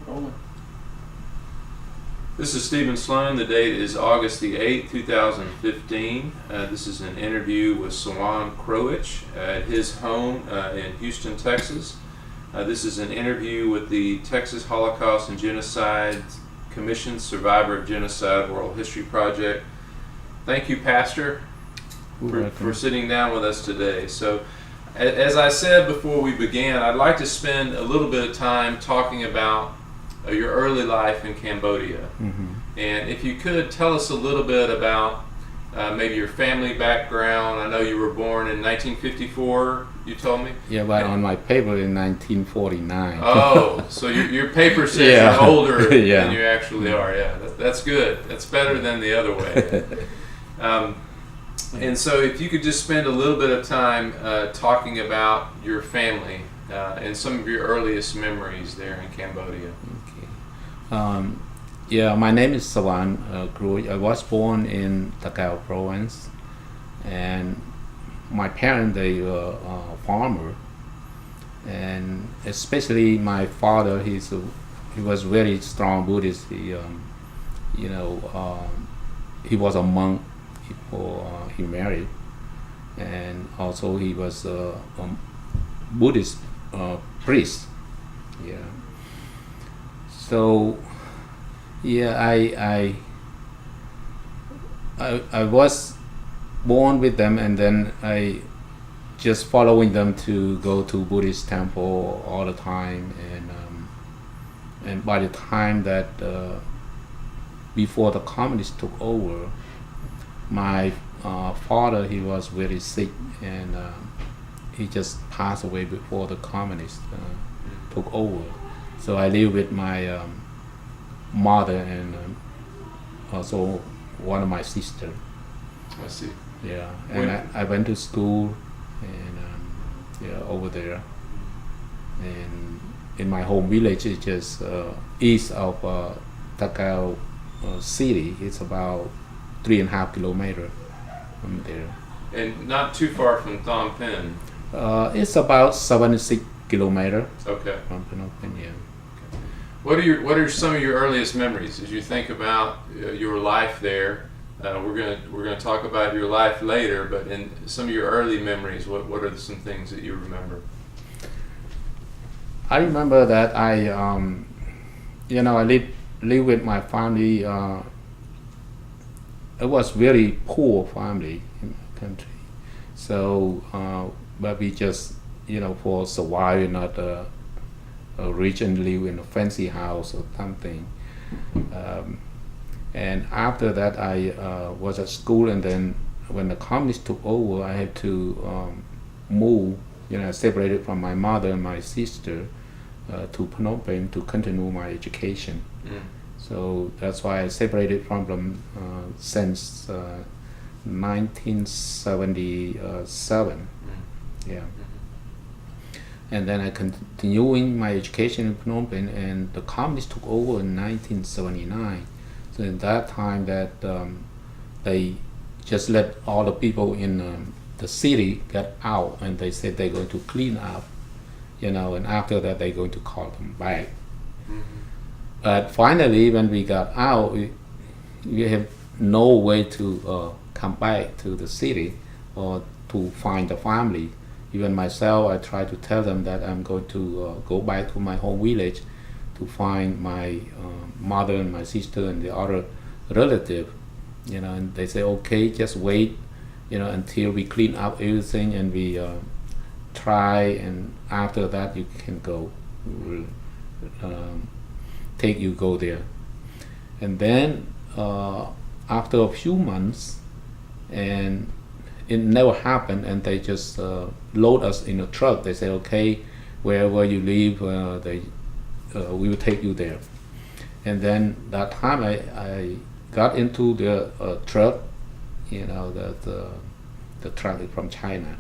Rolling. This is Stephen Sloan. The date is August the 8th, 2015. This is an interview with Sawan Krowich at his home in Houston, Texas. This is an interview with the Texas Holocaust and Genocide Commission Survivor of Genocide Oral History Project. Thank you, Pastor, for sitting down with us today. So, as I said before we began, I'd like to spend a little bit of time talking about your early life in Cambodia. Mm-hmm. And if you could tell us a little bit about maybe your family background. I know you were born in 1954, you told me? Yeah, but on my paper in 1949. Oh, so your paper says Yeah. you're older Yeah. than you actually are. Yeah, that's good. That's better than the other way. And so if you could just spend a little bit of time talking about your family and some of your earliest memories there in Cambodia. Okay. Yeah, my name is Sawan Krowich. I was born in Ta Keo province, and my parents, they were farmer, and especially my father, he was very strong Buddhist. He he was a monk before he married, and also he was a Buddhist priest. Yeah. So, yeah, I was born with them, and then I just following them to go to Buddhist temple all the time, and by the time that before the communists took over, my father, he was very sick, and he just passed away before the communists took over. So I live with my mother and also one of my sisters. I see. Yeah, and I went to school and over there. And in my home village, it's just east of Ta Keo city. It's about 3.5 kilometers from there. And not too far from Phnom Penh. It's about 76 kilometers Okay. from Phnom Penh. Yeah. What are some of your earliest memories as you think about your life there? We're gonna talk about your life later, but in some of your early memories, what are some things that you remember? I remember that I live with my family. It was very poor family in my country. So, but we just for surviving, not rich and live in a fancy house or something. And after that, I was at school, and then when the communists took over, I had to move, separated from my mother and my sister to Phnom Penh to continue my education. Mm. So that's why I separated from them since 1977. Mm. Yeah. And then I continuing my education in Phnom Penh, and the communists took over in 1979. So in that time, that they just let all the people in the city get out, and they said they're going to clean up, and after that they're going to call them back. Mm-hmm. But finally, when we got out, we have no way to come back to the city or to find the family. Even myself, I try to tell them that I'm going to go back to my home village to find my mother and my sister and the other relative, and they say, okay, just wait, until we clean up everything and we try, and after that you can go. We will go there. And then after a few months, and it never happened, and they just load us in a truck. They say, okay, wherever you live, we will take you there. And then that time I got into the truck, the truck is from China,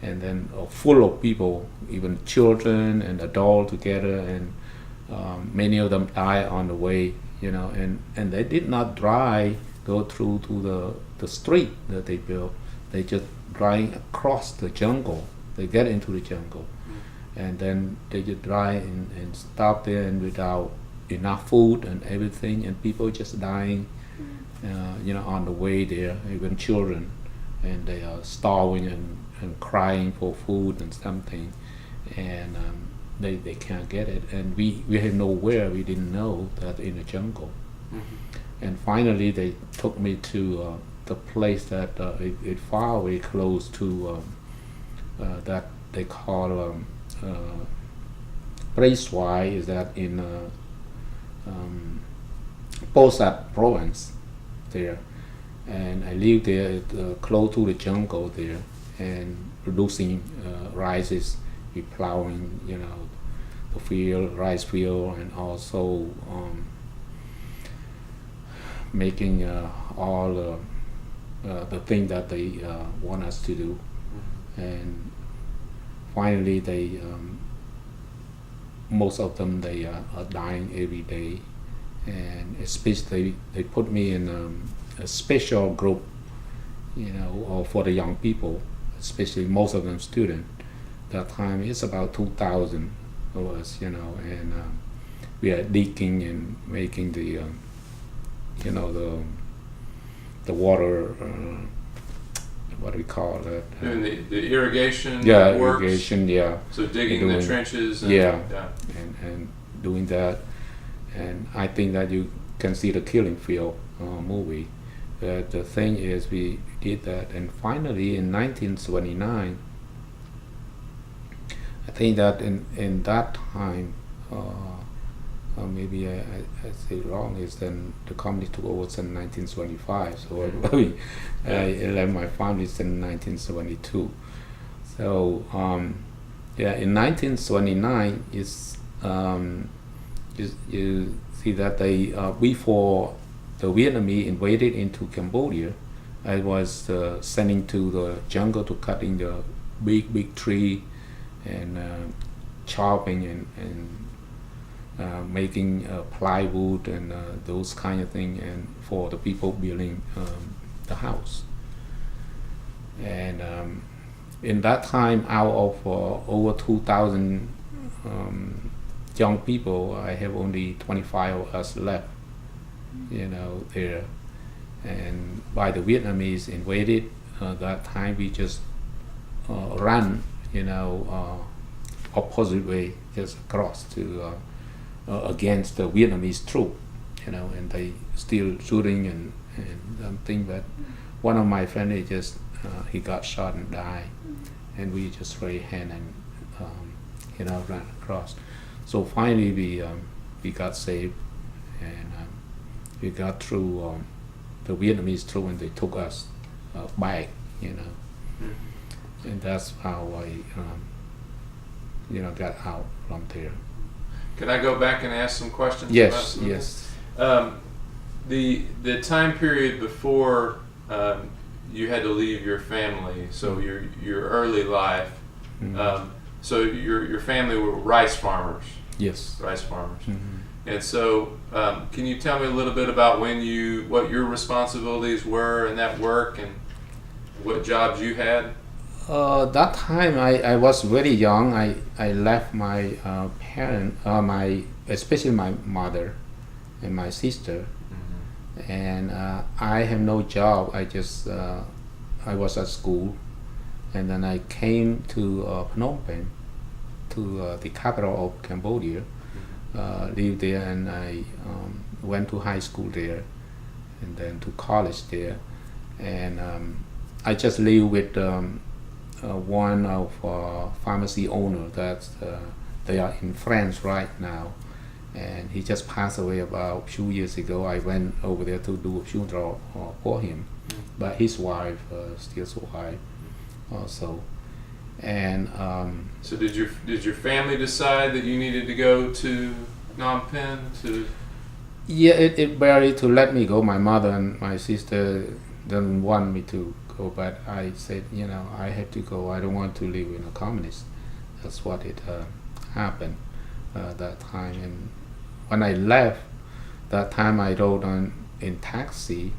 and then full of people, even children and adults together, and many of them died on the way, and they did not go through to the street that they built. They just drive across the jungle. They get into the jungle, and then they just drive and stop there, and without enough food and everything, and people just dying, on the way there, even children, and they are starving and crying for food and something, and they can't get it, and we had nowhere. We didn't know that in the jungle, and finally they took me to the place that it far away, close to that they call Preiswai, is that in Posat province there, and I lived there close to the jungle there, and producing rices, we plowing the field, rice field, and also making all the thing that they want us to do, and finally they most of them they are dying every day, and especially they put me in a special group, for the young people, especially most of them students. That time it's about 2,000 of us, and we are digging and making the the water, what do we call that? Doing the irrigation Yeah, works. irrigation, yeah. So digging the Doing- trenches. And, Yeah. yeah. and doing that, and I think that you can see the Killing Field movie. The thing is, we did that, and finally in 1979, I think that in that time, maybe I say wrong, is then the company took over in 1925, so I left my family in 1972. So in 1979 you see that they before the Vietnamese invaded into Cambodia, I was sending to the jungle to cutting the big tree and chopping and making plywood and those kind of things, and for the people building the house. And in that time, out of over 2,000 young people, I have only 25 of us left, there. And by the Vietnamese invaded, that time we just ran, opposite way, just across to against the Vietnamese troop, and they still shooting and something. But one of my friends just he got shot and died, and we just raised hand and ran across. So finally we got saved, and we got through the Vietnamese troop, and they took us back, and that's how I got out from there. Can I go back and ask some questions? Yes, about some of yes. this? The time period before you had to leave your family, so your early life. So your family were rice farmers. Yes. Rice farmers. Mm-hmm. And so, can you tell me a little bit about what your responsibilities were in that work, and what jobs you had? That time I was very young. I left my especially my mother and my sister, and I have no job. I was at school, and then I came to Phnom Penh, to the capital of Cambodia. Lived there, and I went to high school there, and then to college there, and I just live with one of pharmacy owner that they are in France right now, and he just passed away about a few years ago. I went over there to do a funeral for him, but his wife still survived also. And so did your family decide that you needed to go to Phnom Penh to? Yeah, it barely to let me go. My mother and my sister didn't want me to go, but I said, I have to go. I don't want to live in a communist. That's what it happened that time. And when I left, that time I rode in taxi,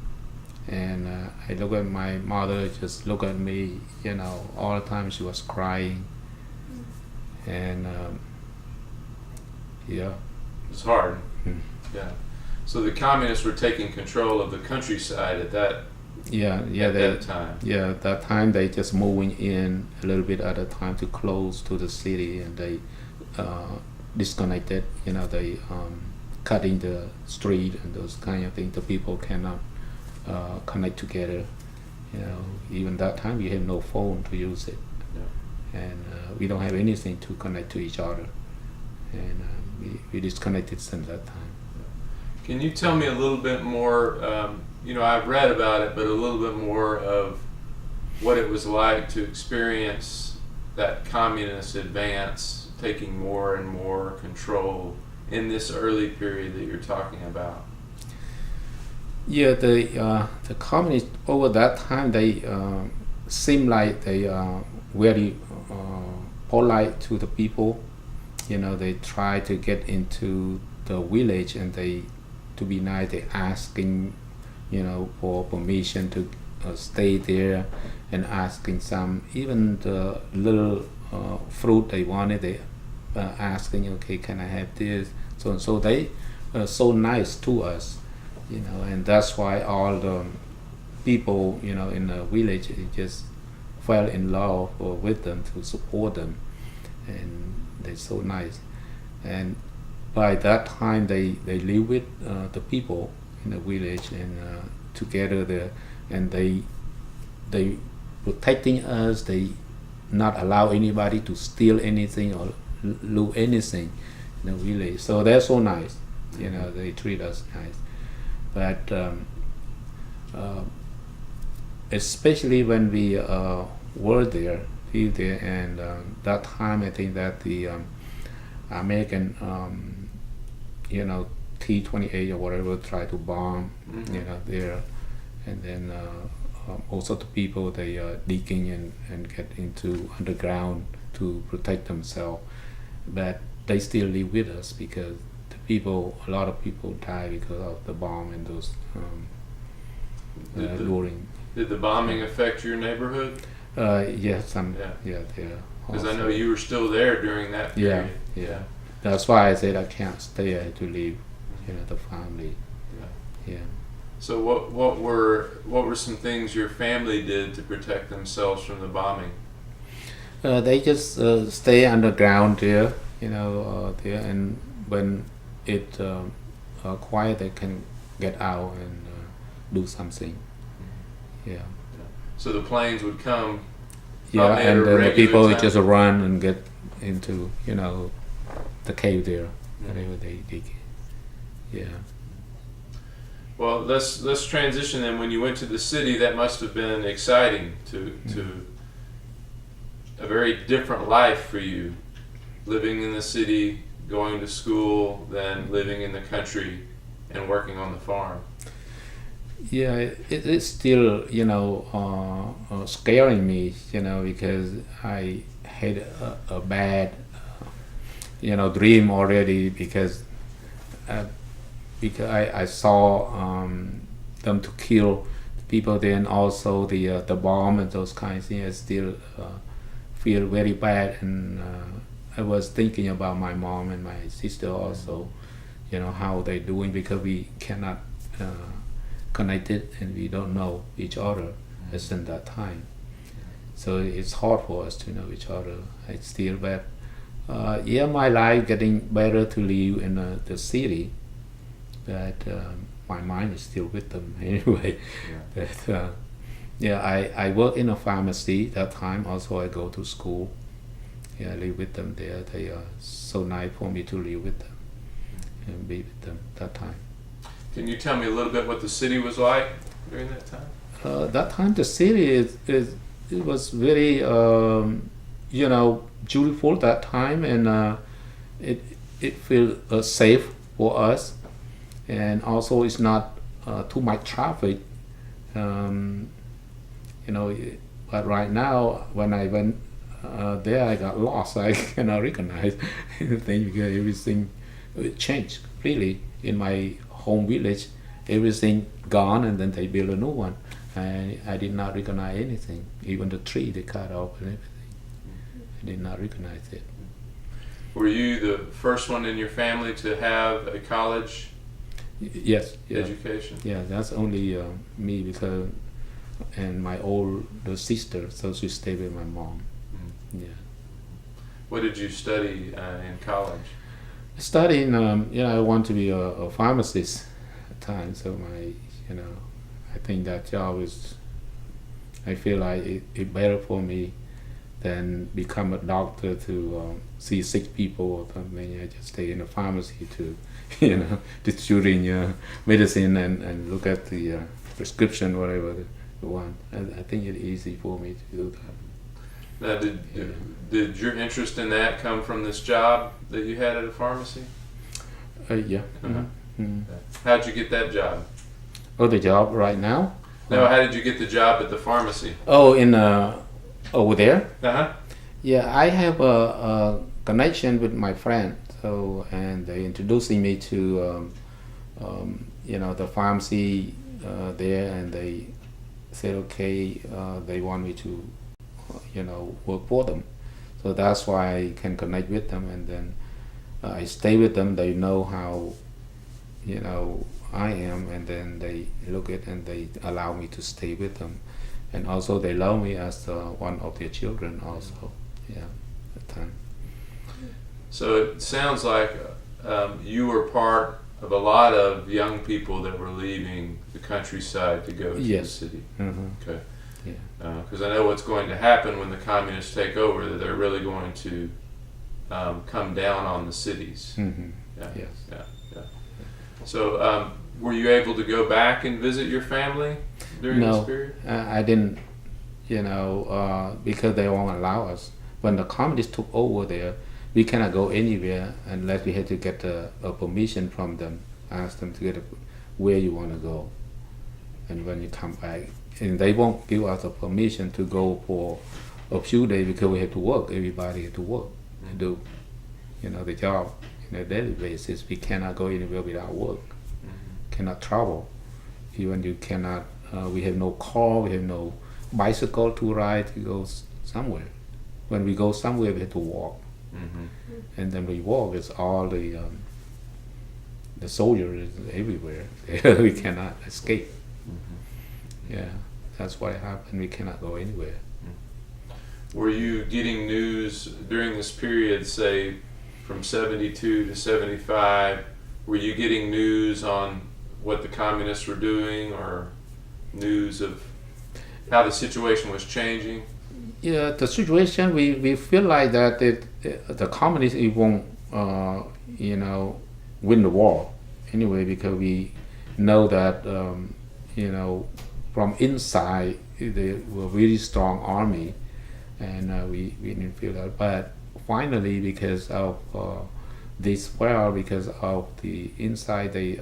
and I look at my mother, just look at me, all the time she was crying, and It's hard. Mm. Yeah. So the communists were taking control of the countryside at that That time. Yeah, that time they just moving in a little bit at a time to close to the city, and they disconnected. They cutting the street and those kind of things. The people cannot connect together. Even that time we have no phone to use it, Yeah. and we don't have anything to connect to each other, and we disconnected since that time. Can you tell me a little bit more? I've read about it, but a little bit more of what it was like to experience that communist advance taking more and more control in this early period that you're talking about. Yeah, the communists over that time they seem like they are very polite to the people. They try to get into the village and to be nice. They asking, for permission to stay there, and asking some even the little fruit they wanted. They asking, okay, can I have this? So they so nice to us. And that's why all the people, in the village just fell in love with them, to support them, and they're so nice. And by that time, they live with the people in the village, and together there, and they protecting us. They not allow anybody to steal anything or loot anything in the village. So they're so nice. They treat us nice. But especially when we were there, and that time I think that the American, T-28 or whatever tried to bomb, there, and then most of the people they digging and get into underground to protect themselves, but they still live with us because a lot of people die because of the bomb and those luring. Did the bombing affect your neighborhood? Yes, there. Because I know you were still there during that period. Yeah. That's why I said I can't stay. I had to leave, the family. Yeah. So what were some things your family did to protect themselves from the bombing? They just stay underground there, there, and when it quiet, they can get out and do something. Yeah. So the planes would come. Yeah, at and a then the regular people would time? just run and get into the cave there, whatever they dig. Yeah. Well, let's transition then. When you went to the city, that must have been exciting to a very different life for you, living in the city, going to school, then living in the country and working on the farm. Yeah, it is still scaring me, because I had a bad dream already, because I saw them to kill people. Then also the bomb and those kinds of things. I still feel very bad, and I was thinking about my mom and my sister also, how they doing, because we cannot connect it and we don't know each other as in that time. So it's hard for us to know each other. It's still bad. My life getting better to live in the city, but my mind is still with them anyway. But I work in a pharmacy that time. Also, I go to school. I live with them there. They are so nice for me to live with them and be with them that time. Can you tell me a little bit what the city was like during that time? That time the city it was very beautiful that time, and it feels safe for us, and also it's not too much traffic. But right now when I went there, I got lost. I cannot recognize anything because everything changed completely in my home village. Everything gone, and then they build a new one. And I did not recognize anything. Even the tree they cut off and everything. I did not recognize it. Were you the first one in your family to have a college Yes, yeah, education? yeah. That's only me because, and my older sister, so she stayed with my mom. Mhm. Yeah. What did you study in college? Studying, I want to be a pharmacist at times. So I think that job is. I feel like it better for me than become a doctor to see sick people or something. I just stay in a pharmacy to, distributing medicine and look at the prescription, whatever the one. I think it's easy for me to do that. Now, did your interest in that come from this job that you had at a pharmacy? Yeah. Uh-huh. Mhm. How'd you get that job? Oh, the job right now? No, how did you get the job at the pharmacy? Oh, in over there? Uh-huh. Yeah, I have a connection with my friend. So, and they introducing me to, the pharmacy there, and they said, okay, they want me to, work for them. So that's why I can connect with them, and then I stay with them. They know how, I am, and then they look at and they allow me to stay with them, and also they love me as one of their children also. Yeah, at the time. So it sounds like you were part of a lot of young people that were leaving the countryside to go to the Yes. city. Mm-hmm. Okay. Yeah. Because I know what's going to happen when the communists take over, that they're really going to come down on the cities. Mm-hmm. Yeah. Yes. Yeah. Yeah. So were you able to go back and visit your family during No. this period? I didn't, because they won't allow us. When the communists took over there, we cannot go anywhere unless we had to get a permission from them, ask them to get where you want to go, and when you come back, and they won't give us a permission to go for a few days because we have to work. Everybody had to work to do, the job on a daily basis. We cannot go anywhere without work. Cannot travel. Even you cannot. We have no car. We have no bicycle to ride to go somewhere. When we go somewhere, we have to walk. Mm-hmm. And then we walk. It's all the soldiers everywhere. We cannot escape. Mm-hmm. Yeah, that's what happened. We cannot go anywhere. Were you getting news during this period, say from 72 to 75? Were you getting news on what the communists were doing, or news of how the situation was changing? Yeah, the situation, we feel like that the communists it won't win the war anyway, because we know that from inside they were really strong army, and we didn't feel that. But finally, because of this war, because of the inside, they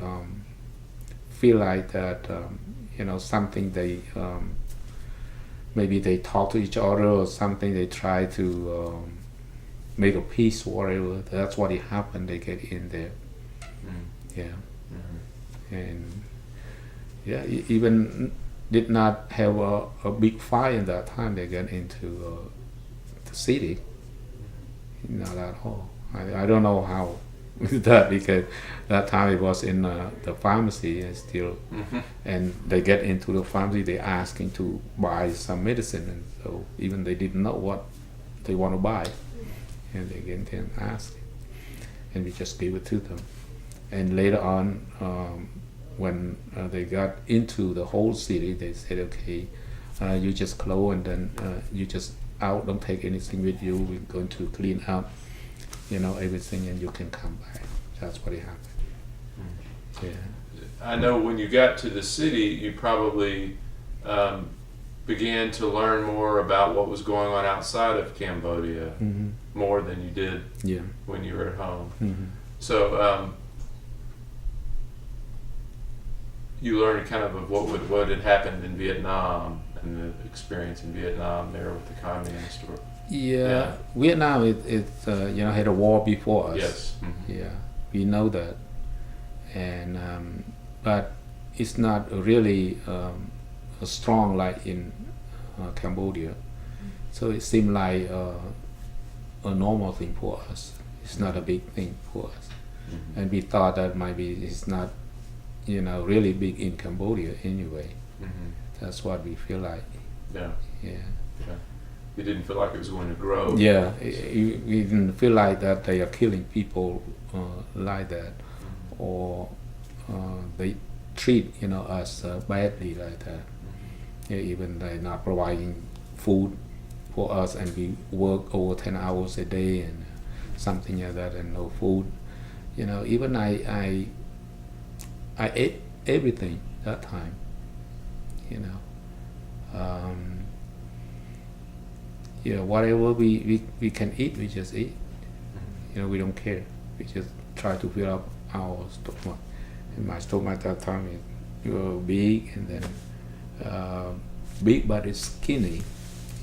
feel like that something they maybe they talk to each other or something. They try to make a peace or whatever. That's what happened. They get in there. Yeah. Mm-hmm. And yeah, even did not have a big fire in that time. They get into the city. Not at all. I don't know how that, because that time it was in the pharmacy and still, Mm-hmm. and they get into the pharmacy. They asking to buy some medicine, and so even they didn't know what they want to buy, and they get them asking, and we just gave it to them. And later on, when they got into the whole city, they said, okay, you just close, and then you just out, don't take anything with you. We're going to clean up, everything, and you can come back. That's what happened. Yeah. I know when you got to the city, you probably began to learn more about what was going on outside of Cambodia, Mm-hmm. more than you did Yeah. when you were at home. Mm-hmm. So you learned kind of what had happened in Vietnam and the experience in Vietnam there with the communists. Or, Yeah. Vietnam, it's had a war before us. yes. Mm-hmm. Yeah, we know that, and but it's not really strong like in Cambodia. So it seemed like a normal thing for us. It's not a big thing for us, Mhm. and we thought that maybe it's not, really big in Cambodia anyway. Mhm. That's what we feel like. Yeah. Yeah. Yeah. You didn't feel like it was going to grow. Yeah, we didn't feel like that they are killing people like that, Mhm. or they treat us badly like that. Mhm. Yeah, even they're not providing food for us, and we work over 10 hours a day and something like that, and no food. Even I ate everything that time. Um, whatever we can eat, we just eat. Mhm. We don't care. We just try to fill up our stomach. And my stomach at that time is big, and then big but it's skinny,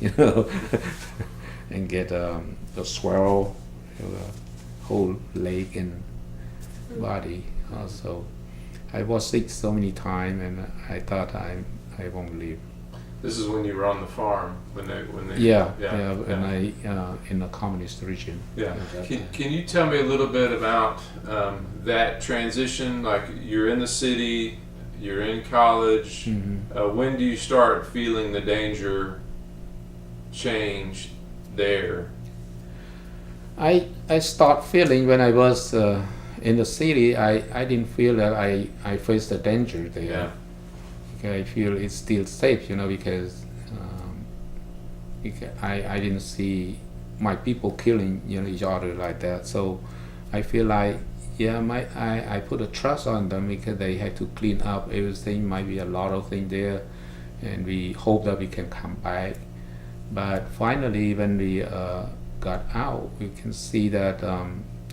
you know, and get a swell, whole leg and body. Also, I was sick so many times, and I thought I won't live. This is when you were on the farm when they Yeah, yeah. and I in the communist region. Yeah. at that Can, time. can you tell me a little bit about that transition? Like you're in the city, you're in college. Mhm. When do you start feeling the danger change there? I start feeling when I was in the city. I didn't feel that I faced the danger there. Yeah. I feel it's still safe, because I didn't see my people killing each other like that. So I feel like I put a trust on them because they had to clean up everything. Might be a lot of things there, and we hope that we can come back. But finally, when we got out, we can see that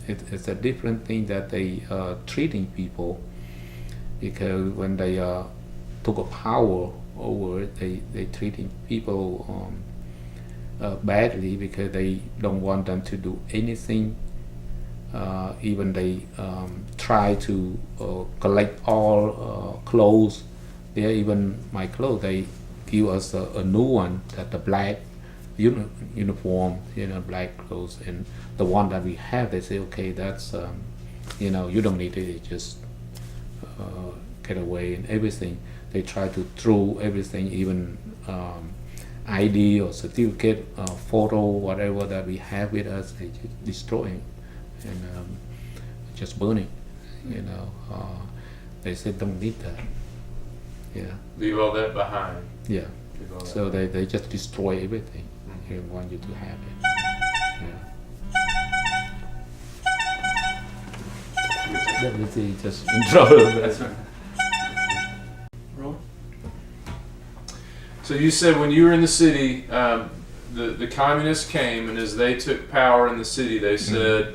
it's a different thing that they treating people, because when they took a power over it, they treating people badly, because they don't want them to do anything. Even they try to collect all clothes. There, even my clothes, they give us a new one, that the black uniform, black clothes, and the one that we have, they say, okay, that's you don't need it, just get away and everything. They try to throw everything, even ID or certificate, photo, whatever that we have with us, they just destroy it and just burn it. They said don't need that. Yeah, Leave all that behind. yeah. Leave all that So they just destroy everything. Mhm. They want you to have it. Yeah. Let me see, just intro. That's right. Roll. So you said when you were in the city, the communists came, and as they took power in the city, they said,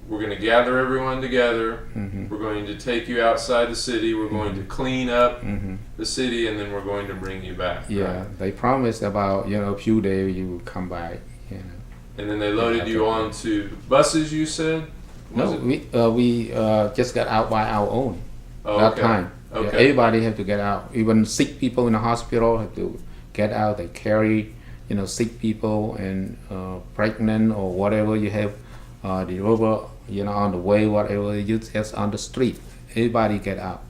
"We're going to gather everyone together. Mhm. We're going to take you outside the city. We're going to clean up Mhm. the city, and then we're going to bring you back." Yeah, they promised about a few days you will come back. And then they loaded you onto buses. You said. Was No, it? we just got out by our own Oh, that okay. time. Yeah, Okay. everybody had to get out. Even sick people in the hospital had to get out. They carry, sick people and pregnant or whatever you have, deliver, on the way, whatever you just on the street. Everybody get out.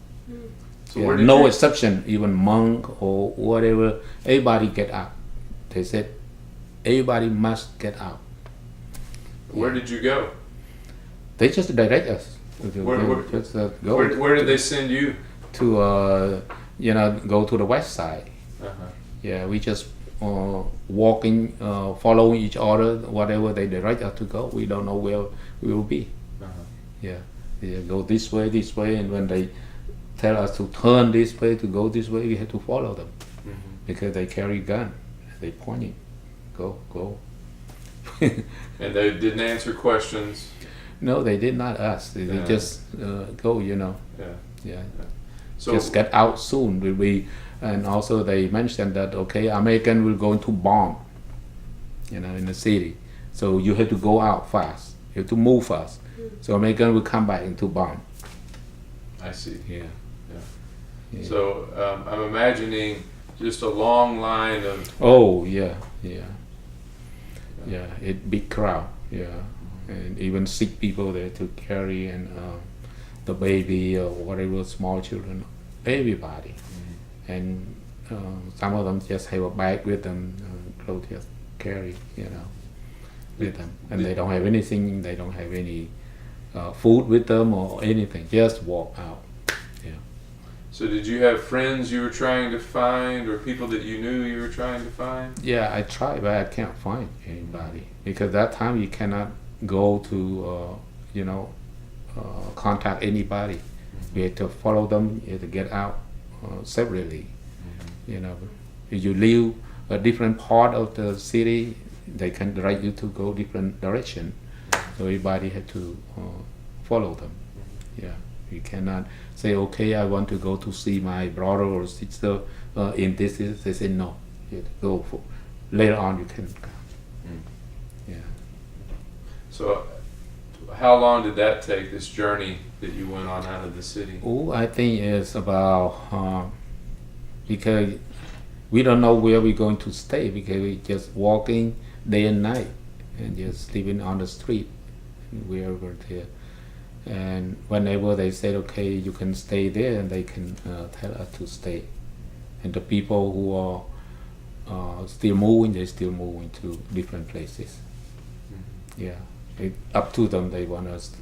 So Yeah, where did no you, exception. Even monk or whatever, everybody get out. They said everybody must get out. where did you go? They just direct us. Where- Just go. Where did they send you? To go to the west side. Uh-huh. Yeah, we just walking, following each other, whatever they direct us to go. We don't know where we will be. Uh-huh. Yeah, go this way, and when they tell us to turn this way, to go this way, we have to follow them, Mhm. because they carry gun. They pointing, go. And they didn't answer questions. No, they did not ask. They Yeah. just go. Yeah. Yeah. So Just get out soon. And also they mentioned that okay, American will go into bomb, in the city. So you have to go out fast. You have to move fast. So American will come back into bomb. I see. Yeah. Yeah. So I'm imagining just a long line of Oh yeah. It big crowd. Yeah. and even sick people there to carry, and the baby or whatever, small children, everybody. And some of them just have a bag with them, clothes just carry, with them, and they don't have anything. They don't have any food with them or anything. Just walk out. Yeah. So did you have friends you were trying to find, or people that you knew you were trying to find? Yeah, I tried, but I can't find anybody because that time you cannot go to, contact anybody. You have to follow them. You have to get out separately. If you live a different part of the city, they can direct you to go different direction. So everybody had to follow them. Yeah, you cannot say, okay, I want to go to see my brother or sister in this. They say no. You have to go for, later on you can come. Yeah. So how long did that take, this journey that you went on out of the city? Oh, I think it's about because we don't know where we're going to stay because we just walking day and night and just living on the street wherever there. And whenever they said, okay, you can stay there, and they can tell us to stay. And the people who are still moving, they're still moving to different places. Yeah, up to them. They want us.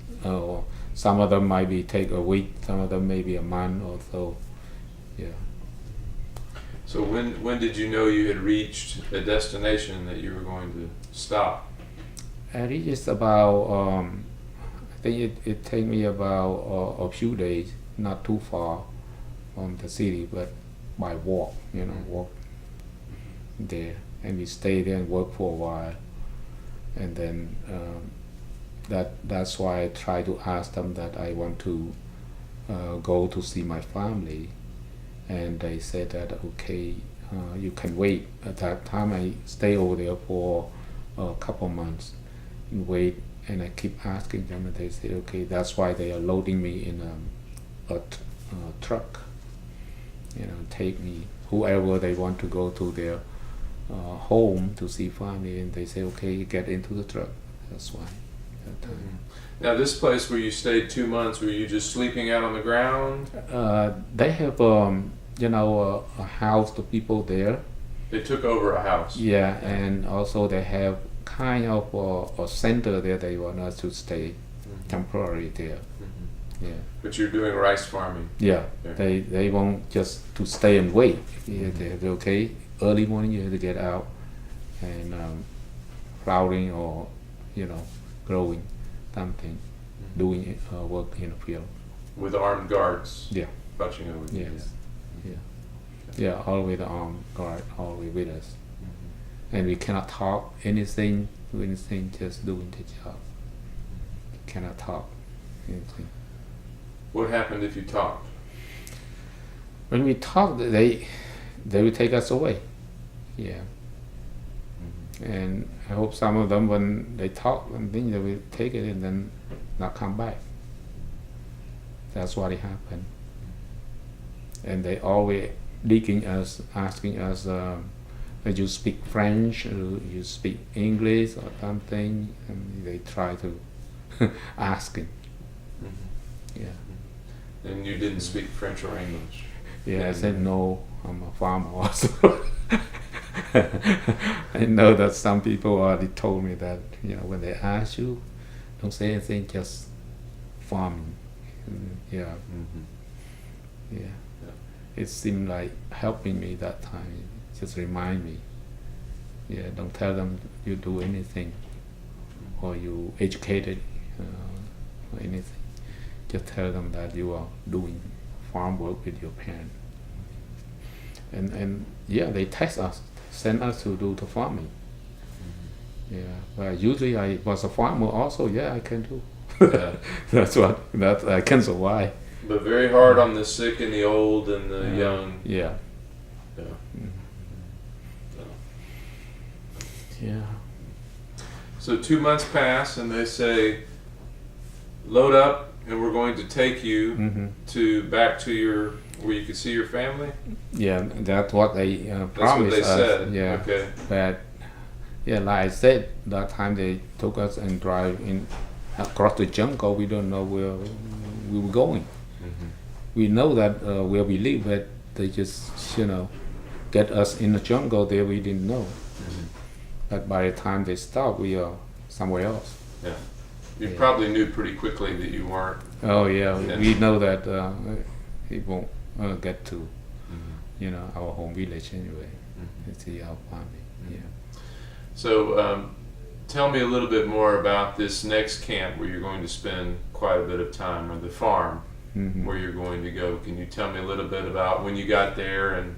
Some of them might be take a week. Some of them maybe a month or so. Yeah. So when did you know you had reached a destination that you were going to stop? I reached just about. I think it take me about a few days, not too far from the city, but by walk. Walk there, and we stay there and work for a while, and then that's why I try to ask them that I want to go to see my family, and they said that okay, you can wait. At that time I stay over there for a couple months and wait, and I keep asking them, and they say okay, that's why they are loading me in a truck, take me whoever they want to go to their home to see family, and they say okay, get into the truck. That's why that time. Now this place where you stayed 2 months, were you just sleeping out on the ground? They have a house to people there. They took over a house. Yeah, and also they have kind of a center there. They want us to stay temporary there. Yeah. But you're doing rice farming. Yeah, they want just to stay and wait. They're okay. Early morning you have to get out and plowing or growing something, doing work in the field. With armed guards. Yeah. Watching over you. Yes. Yeah, always the armed guard, always with us. And we cannot talk anything, do anything, just doing the job. Cannot talk anything. What happened if you talked? When we talk, they will take us away. Yeah. And I hope some of them, when they talk, and then they will take it and then not come back. That's what happened. And they always digging us, asking us, do you speak French, or you speak English or something? And they try to asking. Yeah. And you didn't speak French or English? Yeah, I said no, I'm a farmer also. I know that some people already told me that, when they ask you, don't say anything, just farming. Yeah. Yeah. It seemed like helping me that time. Just remind me. Yeah, don't tell them you do anything or you educated or anything. Just tell them that you are doing farm work with your parents. And yeah, they test us, send us to do the farming. Yeah, but usually I was a farmer also. Yeah, I can do. Yeah. that I can survive. But very hard on the sick and the old and the young. Yeah. Yeah. Yeah. So 2 months pass and they say, load up and we're going to take you to back to where you could see your family? Yeah, that's what they That's what promised they us. said. Yeah. Okay. But Yeah, like I said, that time they took us and drive in across the jungle. We don't know where we were going. Mhm. We know that where we live, but they just, get us in the jungle there. We didn't know. Mhm. But by the time they stopped, we are somewhere else. Yeah. You Yeah. probably knew pretty quickly that you weren't. Oh yeah, Yeah. we know that it won't get to, Mhm. our home village anyway. Mhm. It's our family. Yeah. So, tell me a little bit more about this next camp where you're going to spend quite a bit of time, or the farm Mhm. where you're going to go. Can you tell me a little bit about when you got there and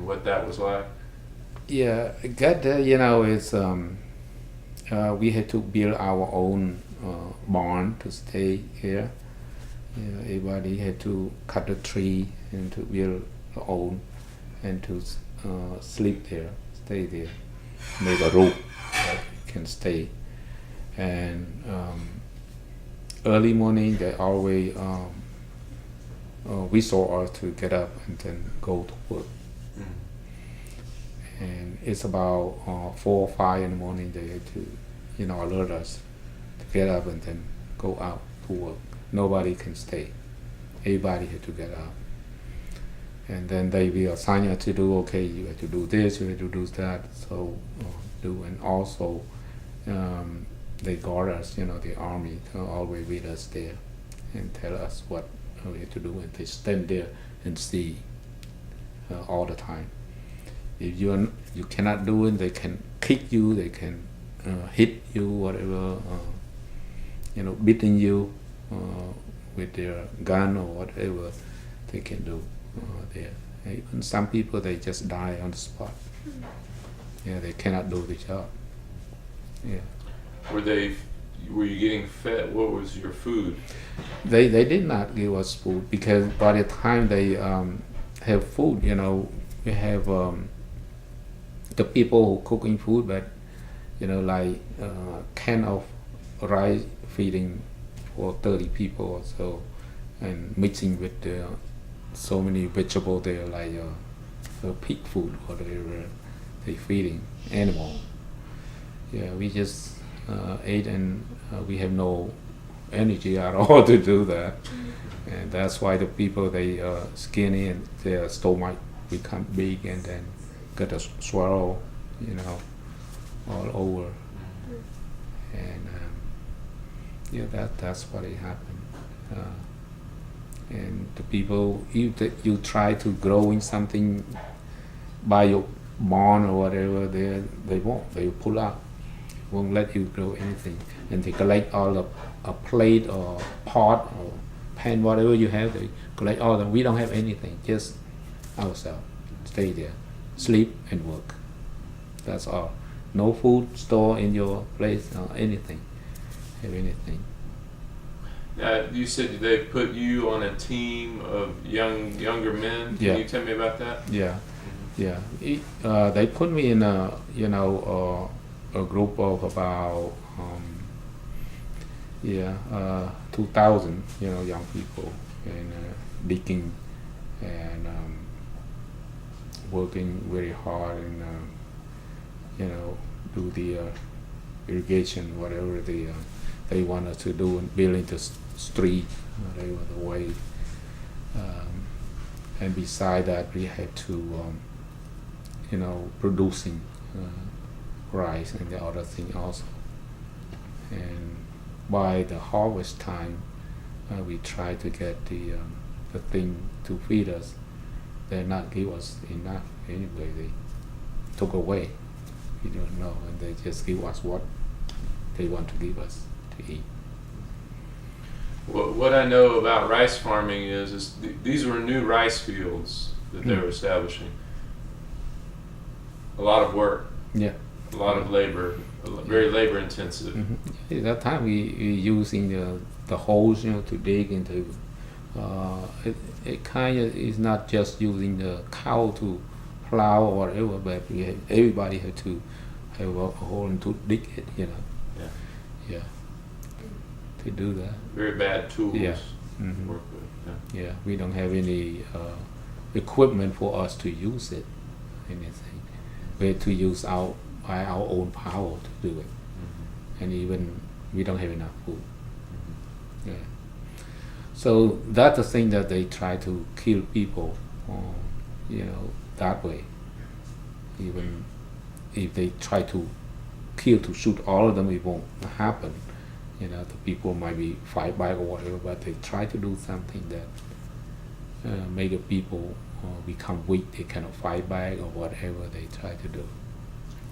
what that was like? Yeah, got there. It's we had to build our own barn to stay here. Everybody had to cut a tree and to build their own and to sleep there, stay there, make a roof that you can stay. And early morning, they always we saw us to get up and then go to work. And it's about 4 or 5 in the morning. They had to, alert us to get up and then go out to work. Nobody can stay. Everybody had to get up. And then they will assign us to do, okay, you have to do this, you have to do that. So do, and also they guard us, the army, always with us there and tell us what we have to do. And they stand there and see all the time. If you cannot do it, they can kick you, they can hit you, whatever, beating you with their gun or whatever they can do there. Even some people, they just die on the spot. Yeah, they cannot do the job. Yeah. Were you getting fed? What was your food? They did not give us food because by the time they have food, we have the people who cooking food, but like can of rice feeding for 30 people or so, and mixing with so many vegetables there, like pig food or whatever they feeding animal. Yeah, we just ate, and we have no energy at all to do that, and that's why the people, they skinny and their stomach become big and then get a swallow, all over. And that's what it happened. And the people, you try to grow in something by your barn or whatever, they won't. They will pull out. Won't let you grow anything. And they collect all of a plate or pot or pan, whatever you have. They collect all of them. We don't have anything. Just ourselves. Stay there, sleep and work. That's all. No food store in your place or anything. Have anything. You said they put you on a team of younger men. Can Yeah. you tell me about that? Yeah, yeah. They put me in a a group of about 2,000 young people, and digging and working very hard, and do the irrigation, whatever they want us to do, and building the street, whatever the way. And beside that, we had to producing rice and the other thing also. And by the harvest time, we try to get the thing to feed us. They not give us enough anyway. They took away. We don't know, and they just give us what they want to give us to eat. What I know about rice farming is these were new rice fields that they were establishing. A lot of work, Yeah. a lot of labor, very labor intensive. At that time, we using the holes, to dig into. It kind of is not just using the cow to plow or whatever, but everybody had to have a hole and to dig it. Yeah. Yeah. To do that. Very bad tools Yeah. to Mhm. work with. Yeah. Yeah, we don't have any equipment for us to use it. Anything. We had to use our by our own power to do it, and even we don't have enough food. Yeah. So that's the thing that they try to kill people, that way. Even if they try to shoot all of them, it won't happen. The people might be fight back or whatever, but they try to do something that make the people become weak. They cannot fight back or whatever they try to do.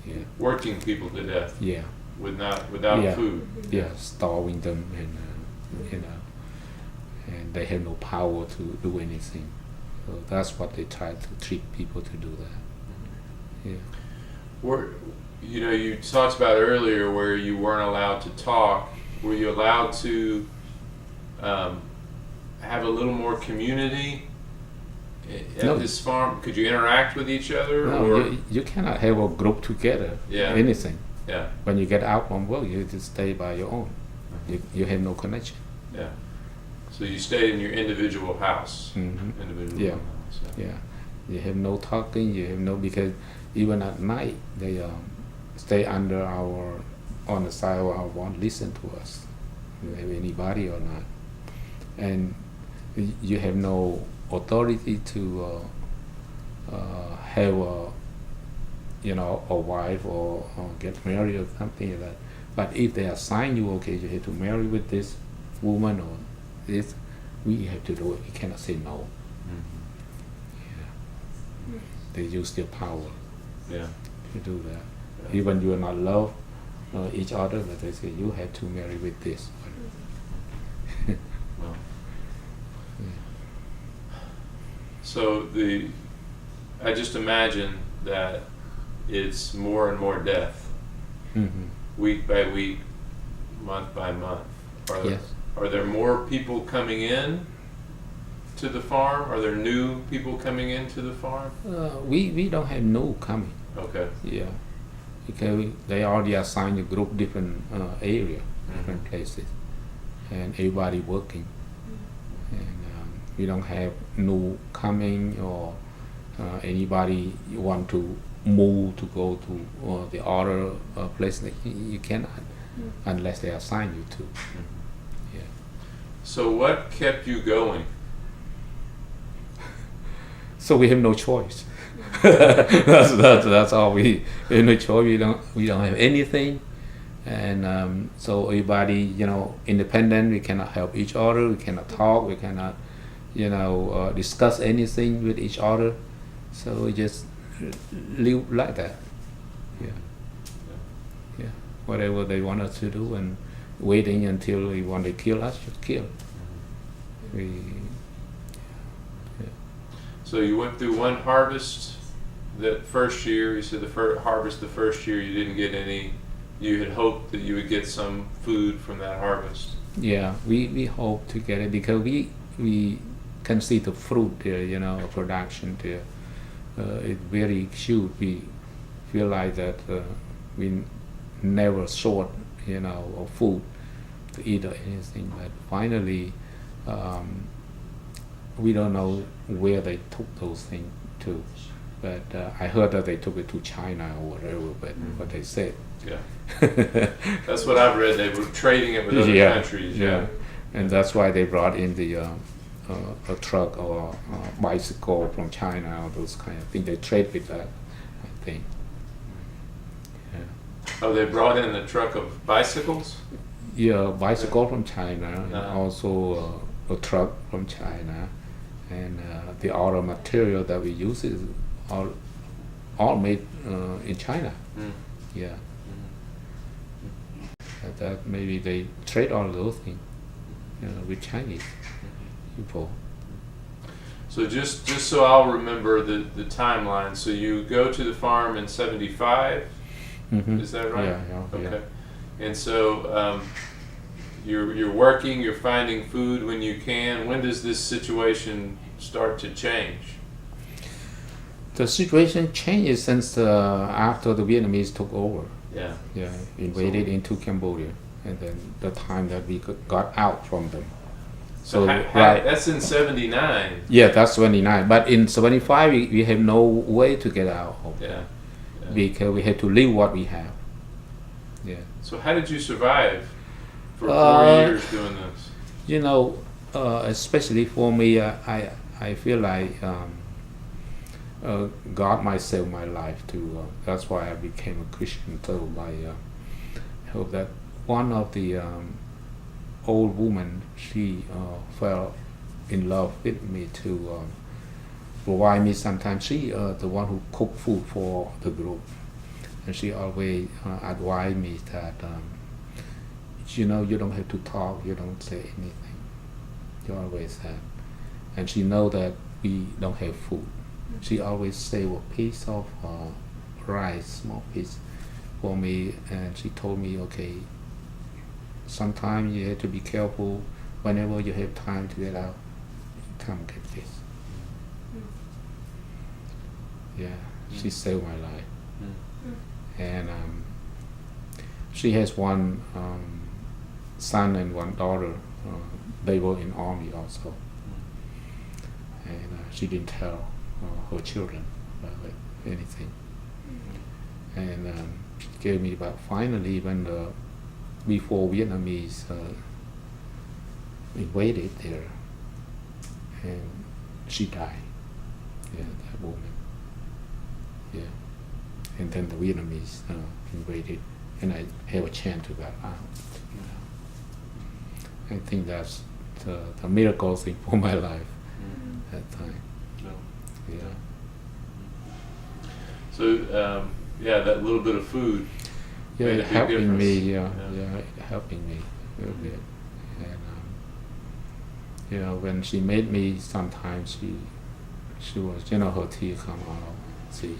Yeah. Working people to death. Yeah. Without food. Yeah, starving them, and and they have no power to do anything. So that's what they try to treat people to do that. Yeah. You talked about earlier where you weren't allowed to talk. Were you allowed to have a little more community at No. this farm? Could you interact with each other? No, or you cannot have a group together. Yeah. Anything. Yeah, When you get out from work, you just stay by your own. You have no connection. yeah. So you stayed in your individual house. Mhm. Individual Yeah. house. Yeah, you have no talking. You have no, because even at night they stay on the side of our wall, listen to us. You have anybody or not, and you have no authority to have a wife or get married or something like that. But if they assign you, okay, you have to marry with this woman or this, we have to do it. We cannot say no. Yeah. They use their power Yeah. to do that. Yeah. Even you are not love each other, but they say you have to marry with this. Well. Yeah. So I just imagine that it's more and more death, Mhm. week by week, month by month. Yes. Are there more people coming in to the farm? Are there new people coming into the farm? We don't have no coming. Okay. Yeah, because they already assigned a group different area, different places, and everybody working, and we don't have new coming or anybody you want to move to go to the other place. You cannot unless they assign you to. Yeah. So what kept you going? So we have no choice. that's all we have no choice. We don't have anything, and so everybody independent. We cannot help each other. We cannot talk. We cannot discuss anything with each other. So we just live like that. Yeah. Whatever they want us to do, and waiting until they want to kill us, just kill. So you went through one harvest that first year. You said the first harvest the first year you didn't get any. You had hoped that you would get some food from that harvest. Yeah, we hope to get it because we can see the fruit there, production there. It's very huge. We feel like that we never short, of food to eat or anything. But finally, we don't know where they took those things to. But I heard that they took it to China or whatever. But what they said. Yeah. That's what I've read. They were trading it with other countries. Yeah. And that's why they brought in the a truck or a bicycle from China or those kind of things. They trade with that, I think. Yeah. Oh, they brought in a truck of bicycles? Yeah, bicycle from China, and Uh-huh. also a truck from China, and the other material that we use is all made in China. Mm. Yeah. That maybe they trade all those things, with Chinese people. So just so I'll remember the timeline. So you go to the farm in '75. Mhm. Is that right? Yeah. Okay. And so you're working. You're finding food when you can. When does this situation start to change? The situation changes since after the Vietnamese took over. Yeah. Yeah, invaded into Cambodia, and then the time that we got out from them. So right. that's in '79. Yeah, that's 29. But in 75, we have no way to get out of. Yeah. because we had to live what we have. Yeah. So how did you survive for 4 Uh, years doing this? You know, especially for me, I feel like God might save my life too. That's why I became a Christian too. I hope that one of the old woman, she fell in love with me to provide me sometimes. She the one who cook food for the group, and she always advised me that you know, you don't have to talk, you don't say anything. You always have. And she know that we don't have food. She always save a piece of rice, small piece, for me, and she told me, okay, sometimes you have to be careful. Whenever you have time to get out, come get this. Yeah, she saved my life. And she has one son and one daughter. They were in army also, and she didn't tell her children about anything. And she gave me, but finally, when before Vietnamese invaded there, and she died. Yeah, that woman. Yeah, and then the Vietnamese invaded, and I have a chance to get out. You know. I think that's the miracle thing for my life that time. No. Yeah. So yeah, that little bit of food. Yeah, Made a it big helping me. difference. Yeah, it helping me a little bit. And you know, when she made me, sometimes she was, you know, her tears come out. She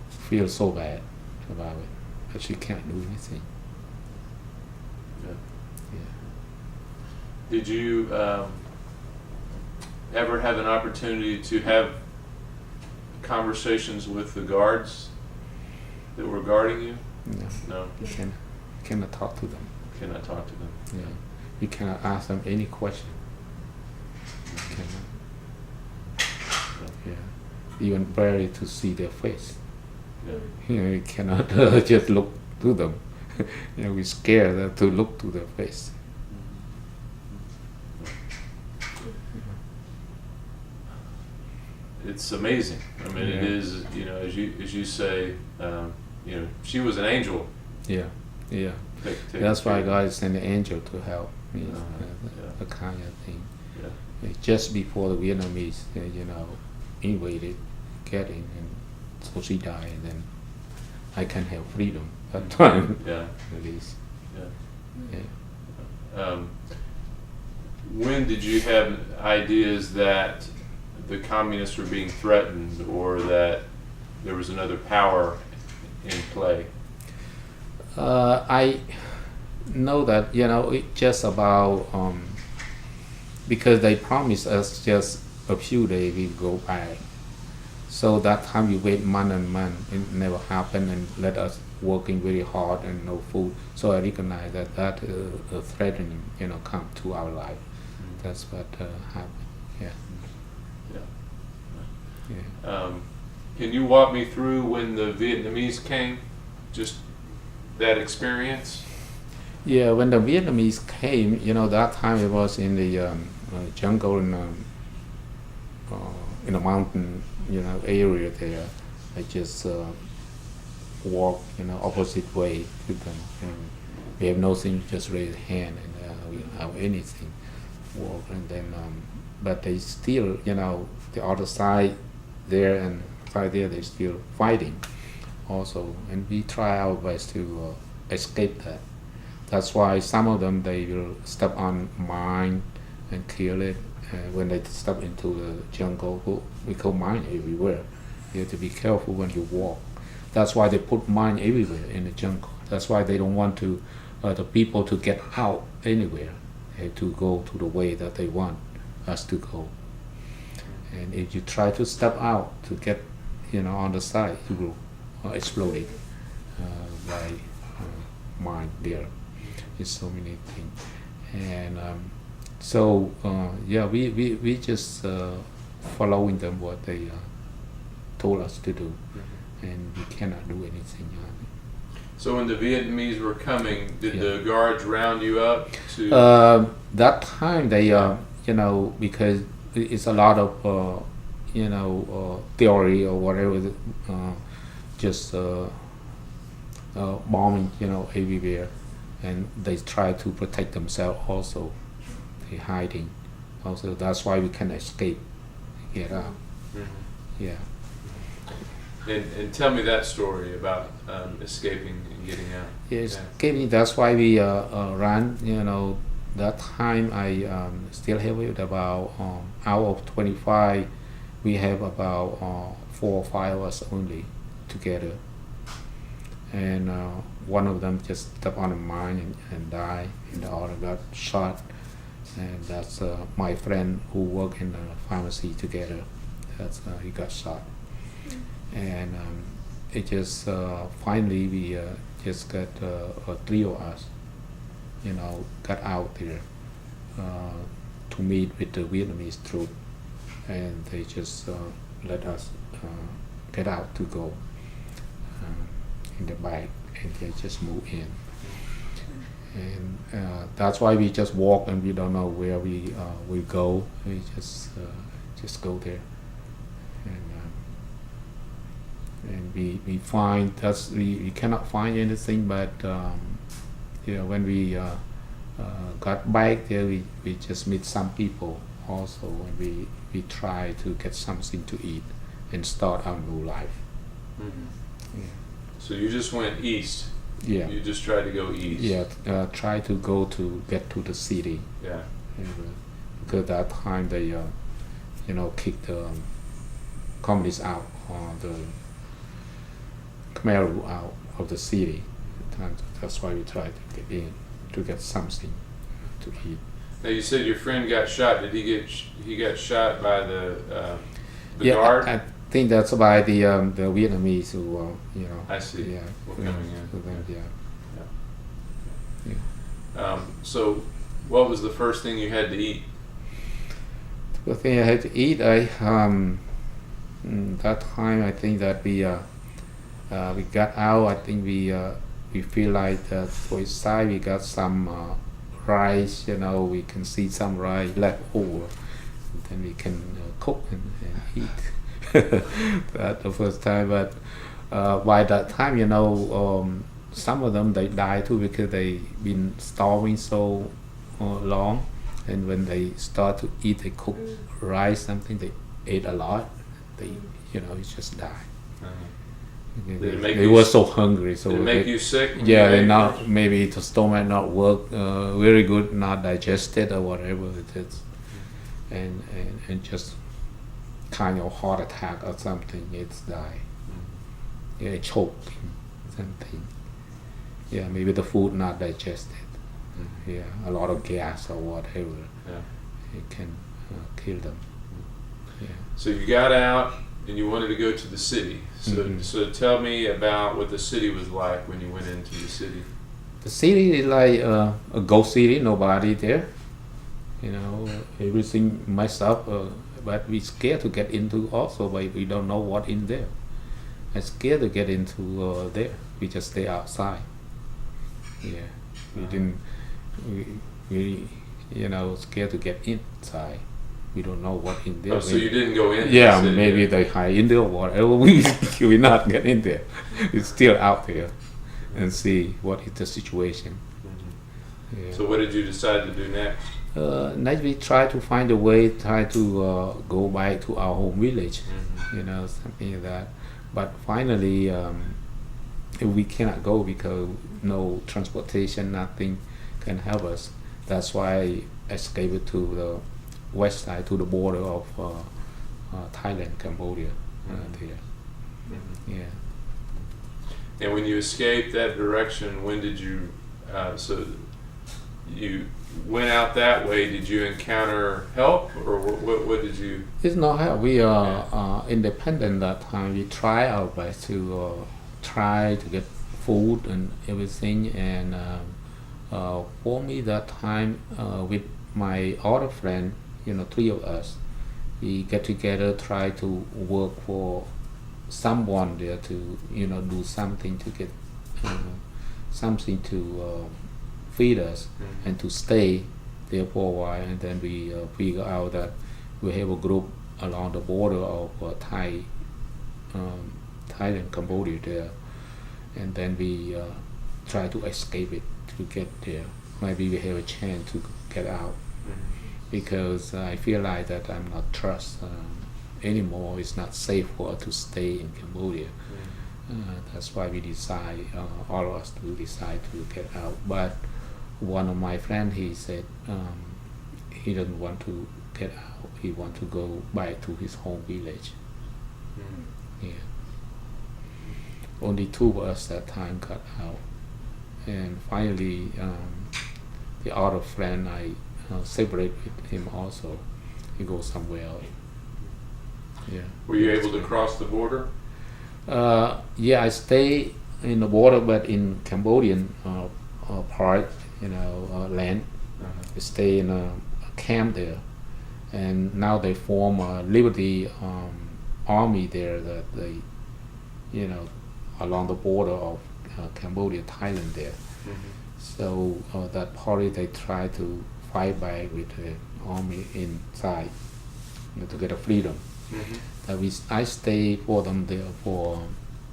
feels so bad about it, but she can't do anything. Yeah. Yeah. Did you ever have an opportunity to have conversations with the guards that were guarding you? No, No, you cannot talk to them. cannot talk to them. Yeah, you cannot ask them any question. You cannot. Yeah, even barely to see their face. Yeah. You know, you cannot just look to them. You know, we're scared to look to their face. It's amazing. I mean, it Yeah. is. You know, as you say, you know, she was an angel. Yeah, yeah. Take That's why care. God sent an angel to help me. Yeah. The kind of thing. Yeah. Just before the Vietnamese, you know, invaded, getting, and so she died, and then I can have freedom that time, Yeah. at least. Yeah. Yeah. When did you have ideas that the communists were being threatened, or that there was another power in play? I know that, you know, it just about because they promised us just a few days we go back. So that time we wait month and month, it never happened, and let us working very hard and no food. So I recognize that threatening, you know, come to our life. That's what happened. Yeah. Yeah. Yeah. Can you walk me through when the Vietnamese came? Just that experience? Yeah, when the Vietnamese came, you know, that time it was in the jungle in a mountain, you know, area there. I just walk, you know, opposite way to them. And we have nothing, just raise hand, and we don't have anything. Walk, and then, but they still, you know, the other side there and side there, they still fighting also, and we try our best to escape that. That's why some of them, they will step on mine and kill it. When they step into the jungle, we call mine everywhere. You have to be careful when you walk. That's why they put mine everywhere in the jungle. That's why they don't want to the people to get out anywhere. They have to go to the way that they want us to go. And if you try to step out to get, you know, on the side, you will explode it by mine there. It's so many things. And so yeah, we just following them what they told us to do, and we cannot do anything. So when the Vietnamese were coming, did Yeah. the guards round you up to? That time they, because it's a lot of, theory or whatever, just bombing, everywhere, and they try to protect themselves also. They hiding. Also, that's why we can escape, get out. Mhm. Yeah. And tell me that story about escaping and getting out. Yes, Yeah. escaping. That's why we ran. That time I still have it about out of 25, we have about 4 or 5 of us only together, and one of them just stepped on a mine and died, and the other got shot, and that's my friend who worked in the pharmacy together. That's he got shot, and it just finally we just got 3 of us, got out there to meet with the Vietnamese troop, and they just let us get out to go in the bike, and they just move in. And that's why we just walk, and we don't know where we go. We just go there, and we find we cannot find anything, but when we got back there, we just meet some people also, and we try to get something to eat and start our new life. Mhm. Yeah. So you just went east. Yeah. You just tried to go east. Yeah, try to go to get to the city. Yeah. And, because that time they, kicked the communists out, the Khmer Rouge out of the city. And that's why we tried to get in to get something to eat. Now you said your friend got shot. Did he get? He got shot by the Yeah, guard. I think that's by the Vietnamese who, I see. Yeah, Were coming in. for them, yeah. So, what was the first thing you had to eat? The thing I had to eat, that time I think that we got out. I think we feel like for inside we got some rice. We can see some rice left over, then we can cook and eat. That's the first time, but by that time, some of them they died too because they been starving so long, and when they start to eat, they cook rice something, they ate a lot, they it just died. Did it make They you were s- so hungry, so Did it make they- you sick? yeah, Did they it not maybe the stomach not work very good, not digested or whatever it is, and just kind of heart attack or something, it's die. Yeah, choking something. Yeah, maybe the food not digested. Yeah, a lot of gas or whatever. Yeah. It can kill them. Yeah. So you got out and you wanted to go to the city. So Mhm. so tell me about what the city was like when you went into the city. The city is like a ghost city, nobody there. Everything messed up, but we scared to get into also, but we don't know what in there. I'm scared to get into there. We just stay outside. Yeah, we didn't. We scared to get inside. We don't know what in there. Oh, so you didn't go in? Yeah, the city maybe yet? they hide in there or whatever. We not get in there. It's still out there, and see what is the situation. Mhm. Yeah. So what did you decide to do next? Next we try to find a way, try to go back to our home village, Mhm. something like that. But finally, we cannot go because no transportation, nothing can help us. That's why I escaped to the west side, to the border of Thailand, Cambodia, there. Mhm. Yeah. And when you escaped that direction, when did you? So you went out that way. Did you encounter help, or what did you? It's not help. We are independent that time. We try our best to try to get food and everything. And for me that time, with my other friend, 3 of us, we get together, try to work for someone there to do something to get something to feed us and to stay there for a while, and then we figure out that we have a group along the border of Thailand, Cambodia there, and then we try to escape it to get there. Maybe we have a chance to get out because I feel like that I'm not trust anymore. It's not safe for us to stay in Cambodia. That's why we decide, all of us to decide to get out. But one of my friends, he said he doesn't want to get out. He want to go back to his home village. Yeah. Only two of us that time got out, and finally the other friend I separate with him also. He goes somewhere else. Yeah. Were you able to cross the border? Yeah, I stay in the border, but in Cambodian part, land. I stay in a camp there, and now they form a Liberty Army there that they, along the border of Cambodia, Thailand there. So that party they try to fight back with the army inside to get a freedom. I stay for them there for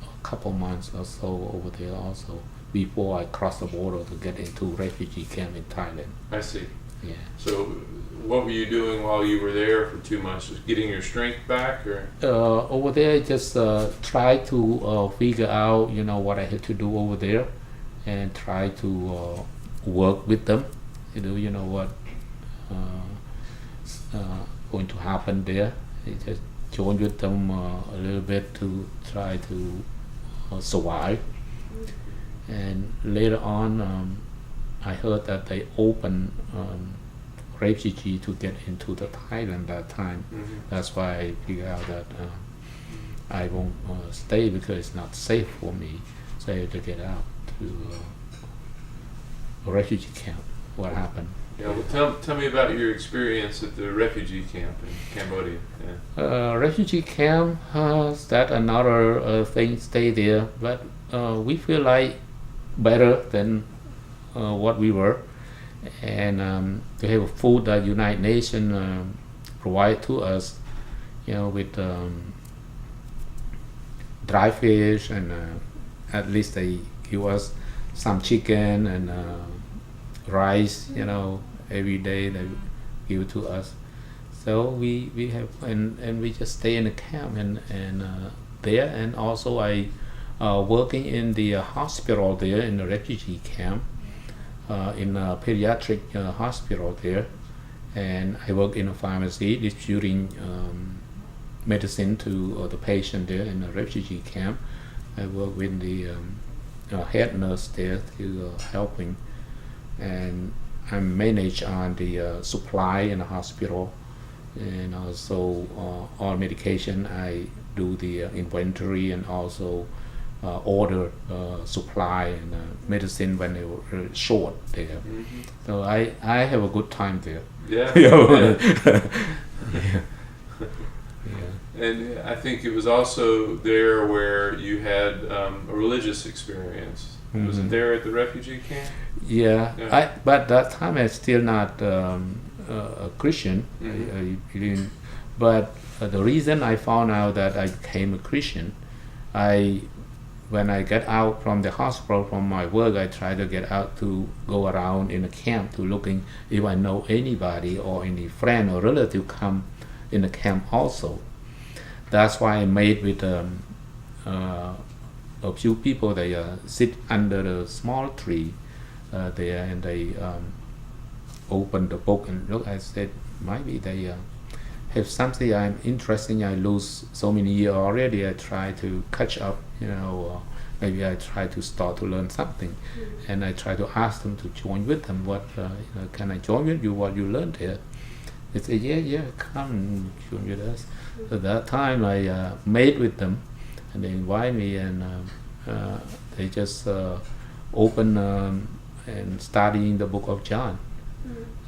a couple months or so over there also before I cross the border to get into refugee camp in Thailand. I see. Yeah. So what were you doing while you were there for 2 months? Just getting your strength back, or? Over there, just try to figure out, what I had to do over there, and try to work with them. What going to happen there. I just join with them a little bit to try to survive. And later on, I heard that they opened refugee to get into the Thailand that time. That's why I figured out that I won't stay because it's not safe for me. So I had to get out to a refugee camp. What happened? Yeah, well, tell me about your experience at the refugee camp in Cambodia. Yeah. Refugee camp, that another thing. Stay there, but we feel like better than what we were, and to have food that United Nations provide to us, with dry fish, and at least they give us some chicken and rice, every day they give to us. So we have and we just stay in the camp and there, and also I working in the hospital there in the refugee camp, in a pediatric hospital there, and I work in a pharmacy distributing medicine to the patient there in the refugee camp. I work with the head nurse there to helping, and I manage on the supply in the hospital, and also all medication. I do the inventory and also order supply and medicine when they were short there. So I have a good time there. Yeah. Yeah. And I think it was also there where you had a religious experience. Was it there at the refugee camp? Yeah. But that time I still not a Christian. I didn't, but the reason I found out that I became a Christian, when I get out from the hospital from my work, I try to get out to go around in the camp to looking if I know anybody or any friend or relative come in the camp also. That's why I made with a few people. They sit under the small tree there, and they open the book and look. I said maybe they have something I'm interested in. I lose so many years already. I try to catch up. Maybe I try to start to learn something, and I try to ask them to join with them. What can I join with you? What you learned here? They say, yeah, come join with us. So that time I made with them, and they invite me, and they just open and studying the book of John.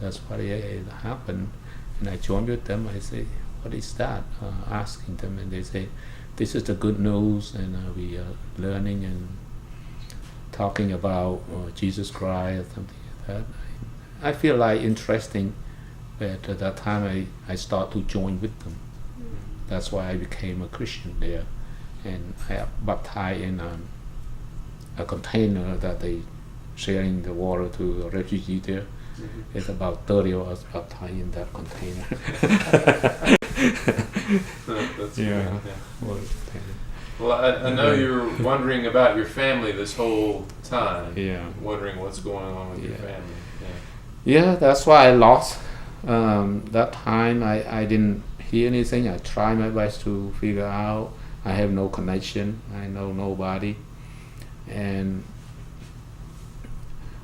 That's what it happened, and I joined with them. I say, what is that? Asking them, and they say, this is the good news, and we are learning and talking about Jesus Christ or something like that. I feel like interesting, but at that time I start to join with them. That's why I became a Christian there, and I baptized in a container that they sharing the water to a refugee there. It's about 30 of us baptized in that container. That's Yeah. great, yeah. Well, Well, I know you're wondering about your family this whole time. yeah. Wondering what's going on with your Yeah. family. Yeah, that's why I lost. That time I didn't hear anything. I tried my best to figure out. I have no connection. I know nobody. And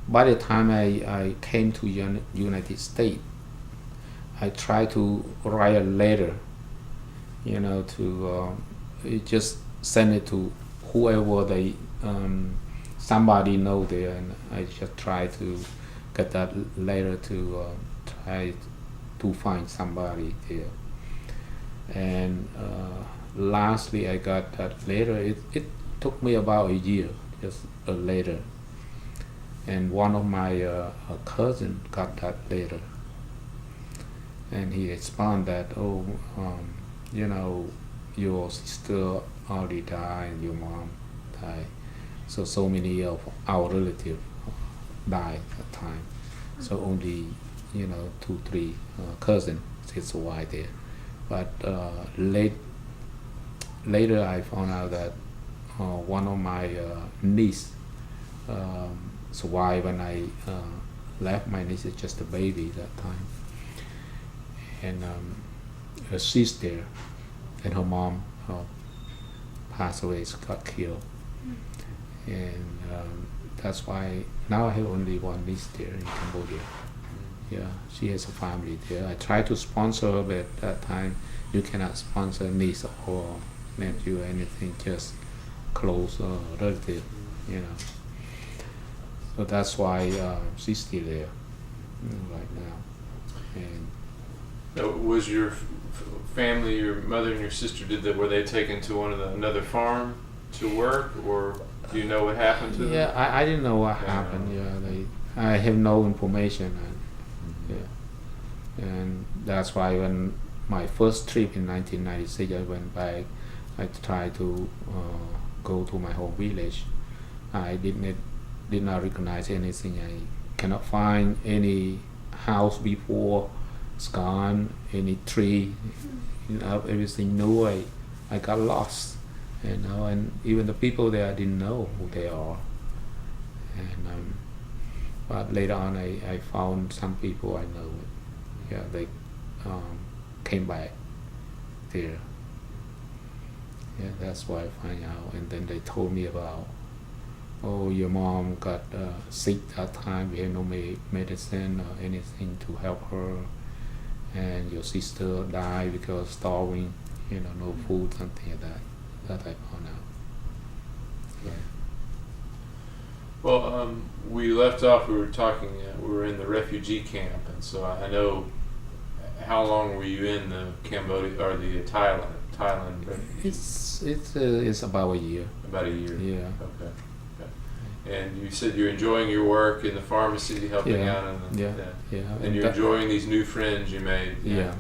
by the time I came to United States, I tried to write a letter, to just send it to whoever somebody know there, and I just try to get that letter to try to find somebody there. And lastly, I got that letter. It took me about a year, just a letter. And one of my cousin got that letter, and he explained that, your sister already died and your mom died, so many of our relatives died at that time. So only 2-3 cousins is why there. But later I found out that one of my niece survived when I left. My niece is just a baby that time, and her sister and her mom passed away, got killed, and that's why now I have only one niece there in Cambodia. Yeah, she has a family there. I tried to sponsor her, but at that time you cannot sponsor niece or nephew or anything, just close relative, So that's why she's still there right now. And Was your family, your mother and your sister, were they taken to another farm to work, or do you know what happened to them? yeah, I didn't know what Yeah. happened. Yeah, I have no information. Yeah, and that's why when my first trip in 1996, I went back. I tried to go to my home village. I did not recognize anything. I cannot find any house before. It's gone. Any tree, everything new. I got lost, and even the people there I didn't know who they are. And but later on, I found some people I know. Yeah, they came back there. Yeah, that's why I find out. And then they told me about, your mom got sick that time. We had no medicine or anything to help her. And your sister died because starving, no food, something like that. That I found out. Yeah. Well, we left off. We were talking. We were in the refugee camp, and so I know. How long were you in the Cambodia or the Thailand refugee? It's about a year. About a year. Yeah. Okay. And you said you're enjoying your work in the pharmacy, helping Yeah. out, Yeah. and you're enjoying these new friends you made. Yeah.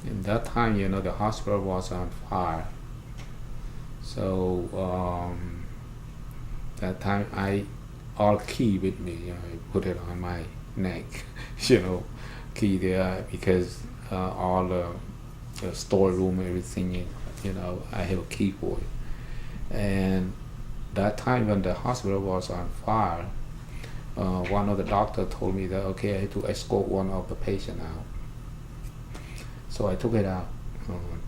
In that time, the hospital was on fire. So that time I all key with me. I put it on my neck, key there because all the storeroom, everything, I have a key for it. And that time when the hospital was on fire, one of the doctors told me that I had to escort one of the patient out. So I took it out,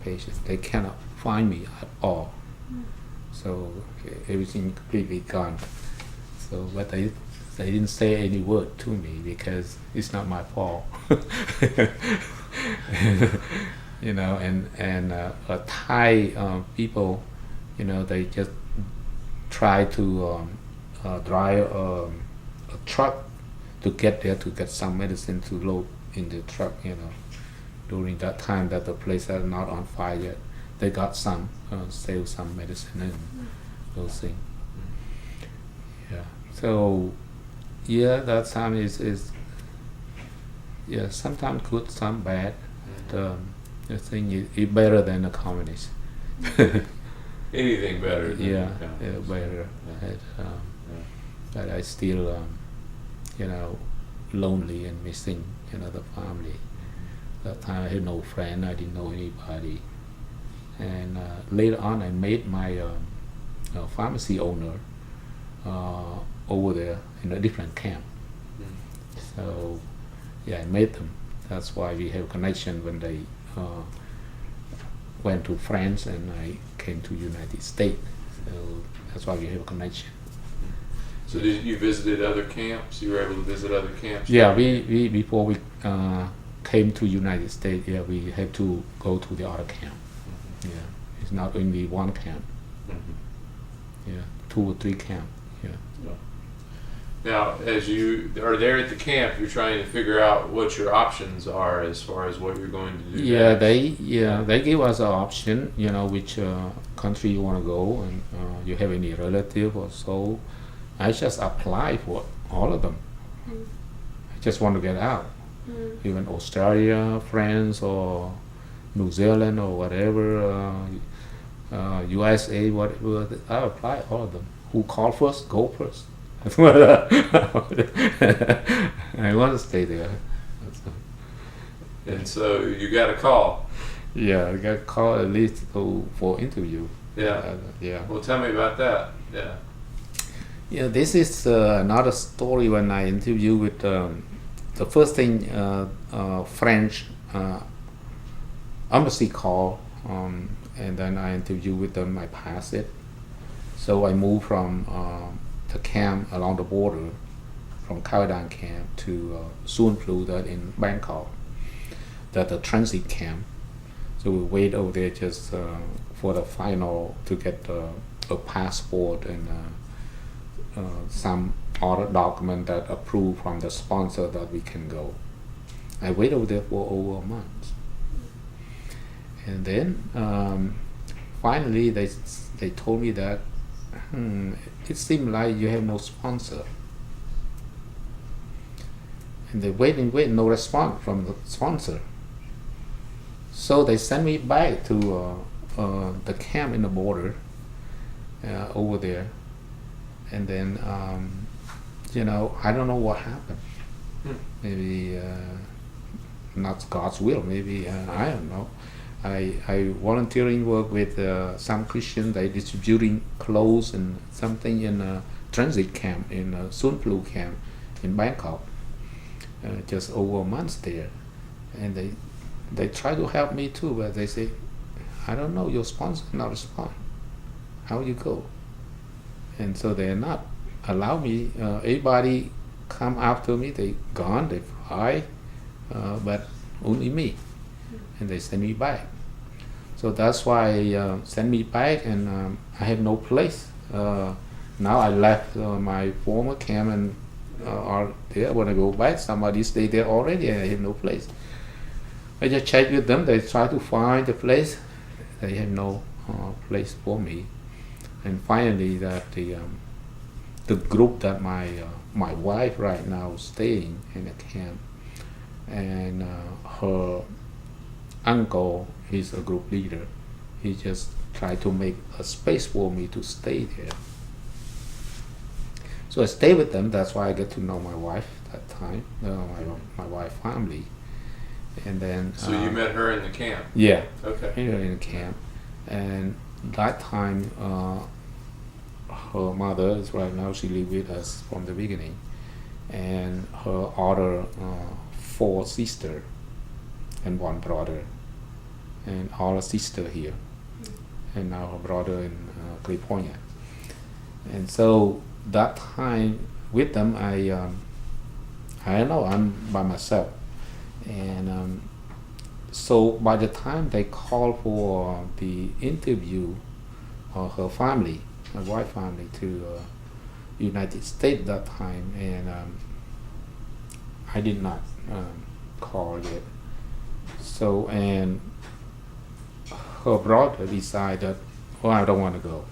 patient. They cannot find me at all. So everything completely gone. So but they didn't say any word to me because it's not my fault. And Thai people, they just try to drive a truck to get there to get some medicine to load in the truck. During that time that the place is not on fire yet, they got some sell some medicine and those things. Yeah. So yeah, that time is yeah, sometimes good, some bad. But, the thing is better than the communist. Anything better than Yeah, the yeah, communists. better. Yeah. But I still, lonely and missing, the family. That time I had no friend, I didn't know anybody. And later on, I met my pharmacy owner over there in a different camp. So, yeah, I met them. That's why we have connection when they went to France and I came to United States. So that's why we have a connection. So did you visited other camps? You were able to visit other camps? Yeah, we before we came to United States, yeah, we had to go to the other camp. Mhm. Yeah, it's not only one camp. Mhm. Yeah, 2 or 3 camp. Yeah. Now, as you are there at the camp, you're trying to figure out what your options are as far as what you're going to do. Yeah, next. they give us an option. Which country you want to go, and you have any relative or so. I just apply for all of them. I just want to get out. Even Australia, France, or New Zealand, or whatever, USA, whatever. I apply all of them. Who call first, go first. That's what I want to stay there. And so you got a call. Yeah, I got called at least for interview. Yeah. Yeah. Well, tell me about that. Yeah. Yeah, this is another story when I interview with the first thing French embassy call, and then I interview with them. I pass it, so I moved from the camp along the border, from Caledon camp to Suan Plu, that in Bangkok, that the transit camp. So we wait over there just for the final to get a passport and some other document that approved from the sponsor that we can go. I wait over there for over a month, and then finally they told me that it seemed like you have no sponsor, and they wait, no response from the sponsor. So they sent me back to the camp in the border over there. And then, I don't know what happened. Maybe not God's will. Maybe I don't know. I volunteering work with some Christians. They distributing clothes and something in a transit camp in Suan Plu camp in Bangkok. Just over a month there, and they try to help me too, but they say, I don't know, your sponsor not respond. How you go? And so they're not allow me. Everybody come after me. They gone. They fly, but only me, and they send me back. So that's why send me back, and I have no place. Now I left my former camp, and are there. When I go back, somebody stay there already. I have no place. I just check with them. They try to find a place. They have no place for me. And finally, that the group that my wife right now is staying in the camp, and her uncle is a group leader. He just tried to make a space for me to stay there. So I stay with them. That's why I get to know my wife that time, my wife family, and then. So you met her in the camp. Yeah. Okay. Here in the camp, and that time, her mother is right now. She lived with us from the beginning, and her other 4 sisters and 1 brother, and all a sister here, and now her brother in California. And so that time with them, I don't know. I'm by myself, and so by the time they called for the interview, her family, my wife family, to United States that time, and I did not call yet. So, and her brother decided, oh, I don't want to go.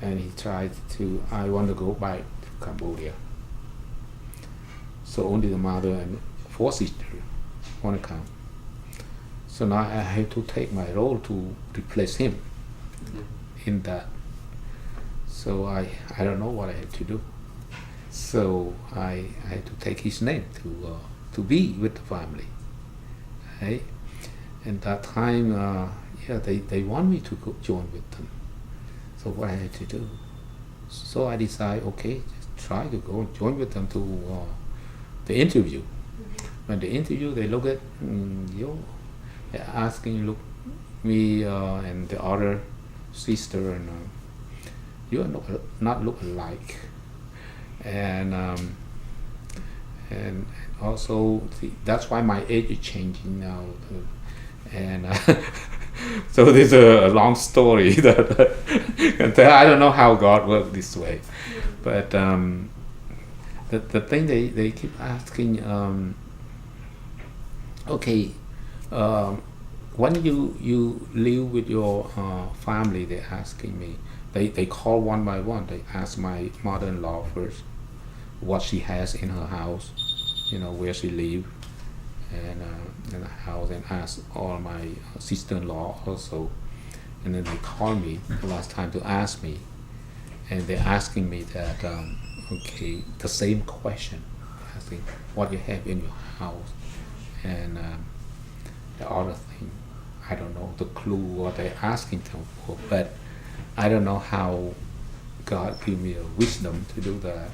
And he tried to, I want to go back to Cambodia. So only the mother and 4 sisters want to come. So now I have to take my role to replace him in that. So I don't know what I have to do. So I had to take his name to be with the family. Right? And that time, they want me to go join with them. So what I had to do? So I decided, okay, just try to go and join with them to the interview. When the interview, they look at you, they're asking, look me and the other sister, and you are not look alike, and also that's why my age is changing now, and so there's a long story that I don't know how God worked this way, but the thing they keep asking, okay, when you live with your family, they're asking me. They call one by one. They ask my mother-in-law first what she has in her house, where she lives, and in the house, and ask all my sister-in-law also. And then they call me the last time to ask me, and they're asking me that, okay, the same question, asking what you have in your house, and the other thing, I don't know the clue what they're asking them for, but I don't know how God gave me a wisdom to do that.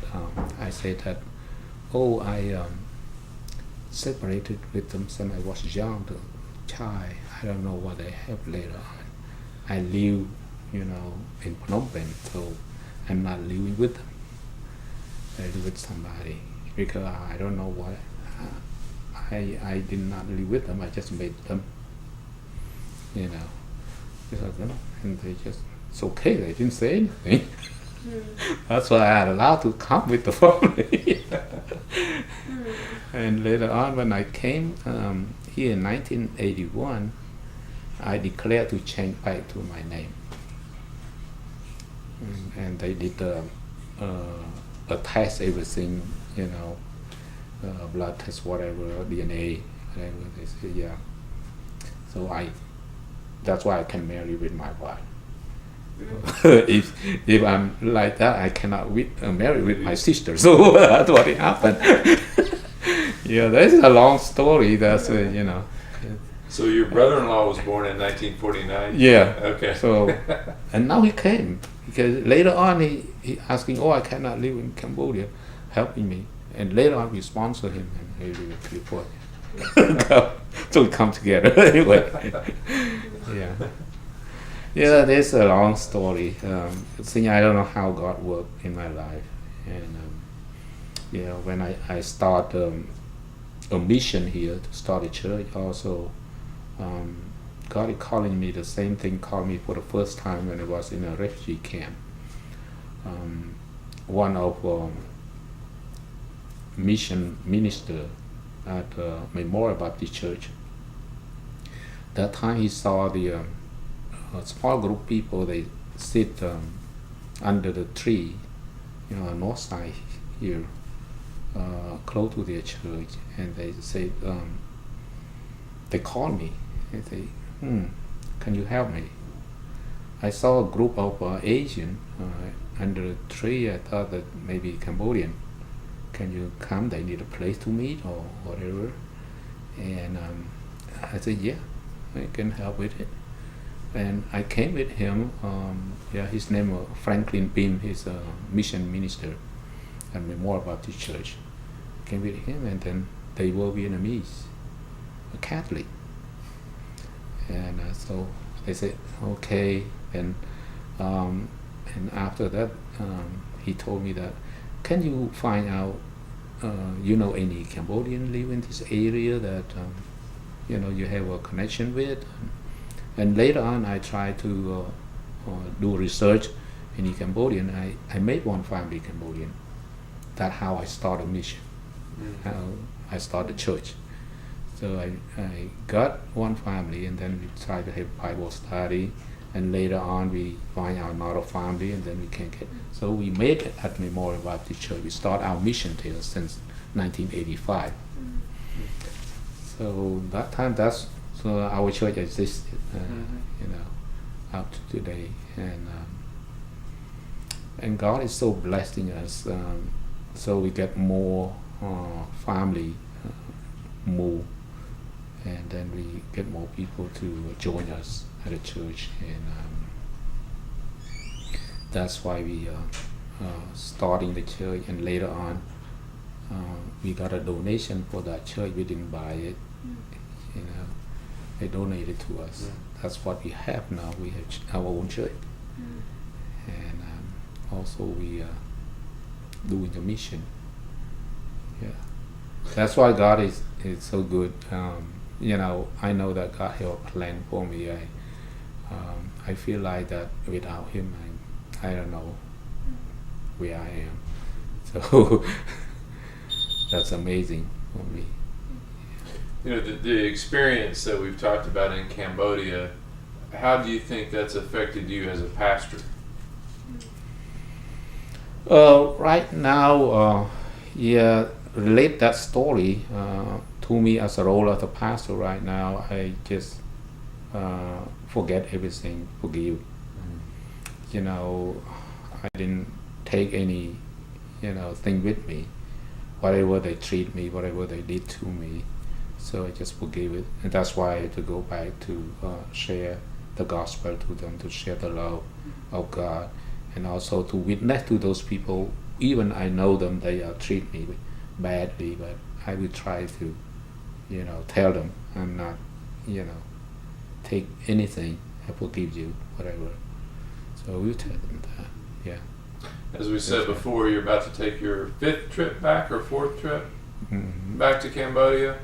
I said that, I separated with them since I was young, the child. I don't know what they have later on. I live, in Phnom Penh, so I'm not living with them. I live with somebody because I don't know what. I did not live with them. I just made them, and they just. It's okay, they didn't say anything. That's why I had allowed to come with the family. And later on, when I came here in 1981, I declared to change back to my name. And they did a test, everything, blood test, whatever, DNA, whatever. They said, yeah. So that's why I can marry with my wife. if I'm like that, I cannot marry with my sister. So that's what happened. That's a long story. That's So your brother-in-law was born in 1949. Yeah. Okay. So, and now he came because later on he asking, I cannot live in Cambodia, helping me. And later on we sponsor him and he live in California. So we come together anyway. Yeah. Yeah, there's a long story. I don't know how God worked in my life, and when I start a mission here to start a church, also God is calling me. The same thing called me for the first time when I was in a refugee camp. One of mission minister at Memorial Baptist Church. That time he saw the a small group of people, they sit under the tree, north side here, close to their church, and they say, they call me, and say, can you help me? I saw a group of Asian under a tree. I thought that maybe Cambodian. Can you come? They need a place to meet or whatever. And I said, yeah, I can help with it. And I came with him. His name was Franklin Bim. He's a mission minister at Memorial Baptist Church. I came with him, and then they were Vietnamese, a Catholic. And so they said, okay. And after that, he told me that, can you find out, any Cambodian live in this area that, you have a connection with? And later on, I tried to do research in Cambodian. I made one family Cambodian. That's how I started a mission. How I started a church. So I got one family, and then we try to have Bible study, and later on we find another family, and then we can get. So we made it at Memorial Baptist Church. We start our mission there since 1985. So that time, so our church existed, you know, up to today, and God is so blessing us. So we get more family move, and then we get more people to join us at the church, and that's why we starting the church. And later on, we got a donation for that church. We didn't buy it, you know. They donated to us. That's what we have now. We have our own church, and also we doing the mission. Yeah, that's why God is so good. You know, I know that God has a plan for me. I feel like that without Him, I don't know where I am. So that's amazing for me. You know, the experience that we've talked about in Cambodia, how do you think that's affected you as a pastor? Right now, yeah, relate that story to me as a role of the pastor. Right now, I just forget everything, forgive. You know, I didn't take any, you know, thing with me. Whatever they treat me, whatever they did to me, so I just forgive it. And that's why I had to go back to share the gospel to them, to share the love of God, and also to witness to those people. Even I know them, they treat me badly, but I will try to, you know, tell them I'm not, you know, take anything. I forgive you, whatever. So we'll tell them that. Yeah. As we said before, you're about to take your 5th trip back or 4th trip back to Cambodia.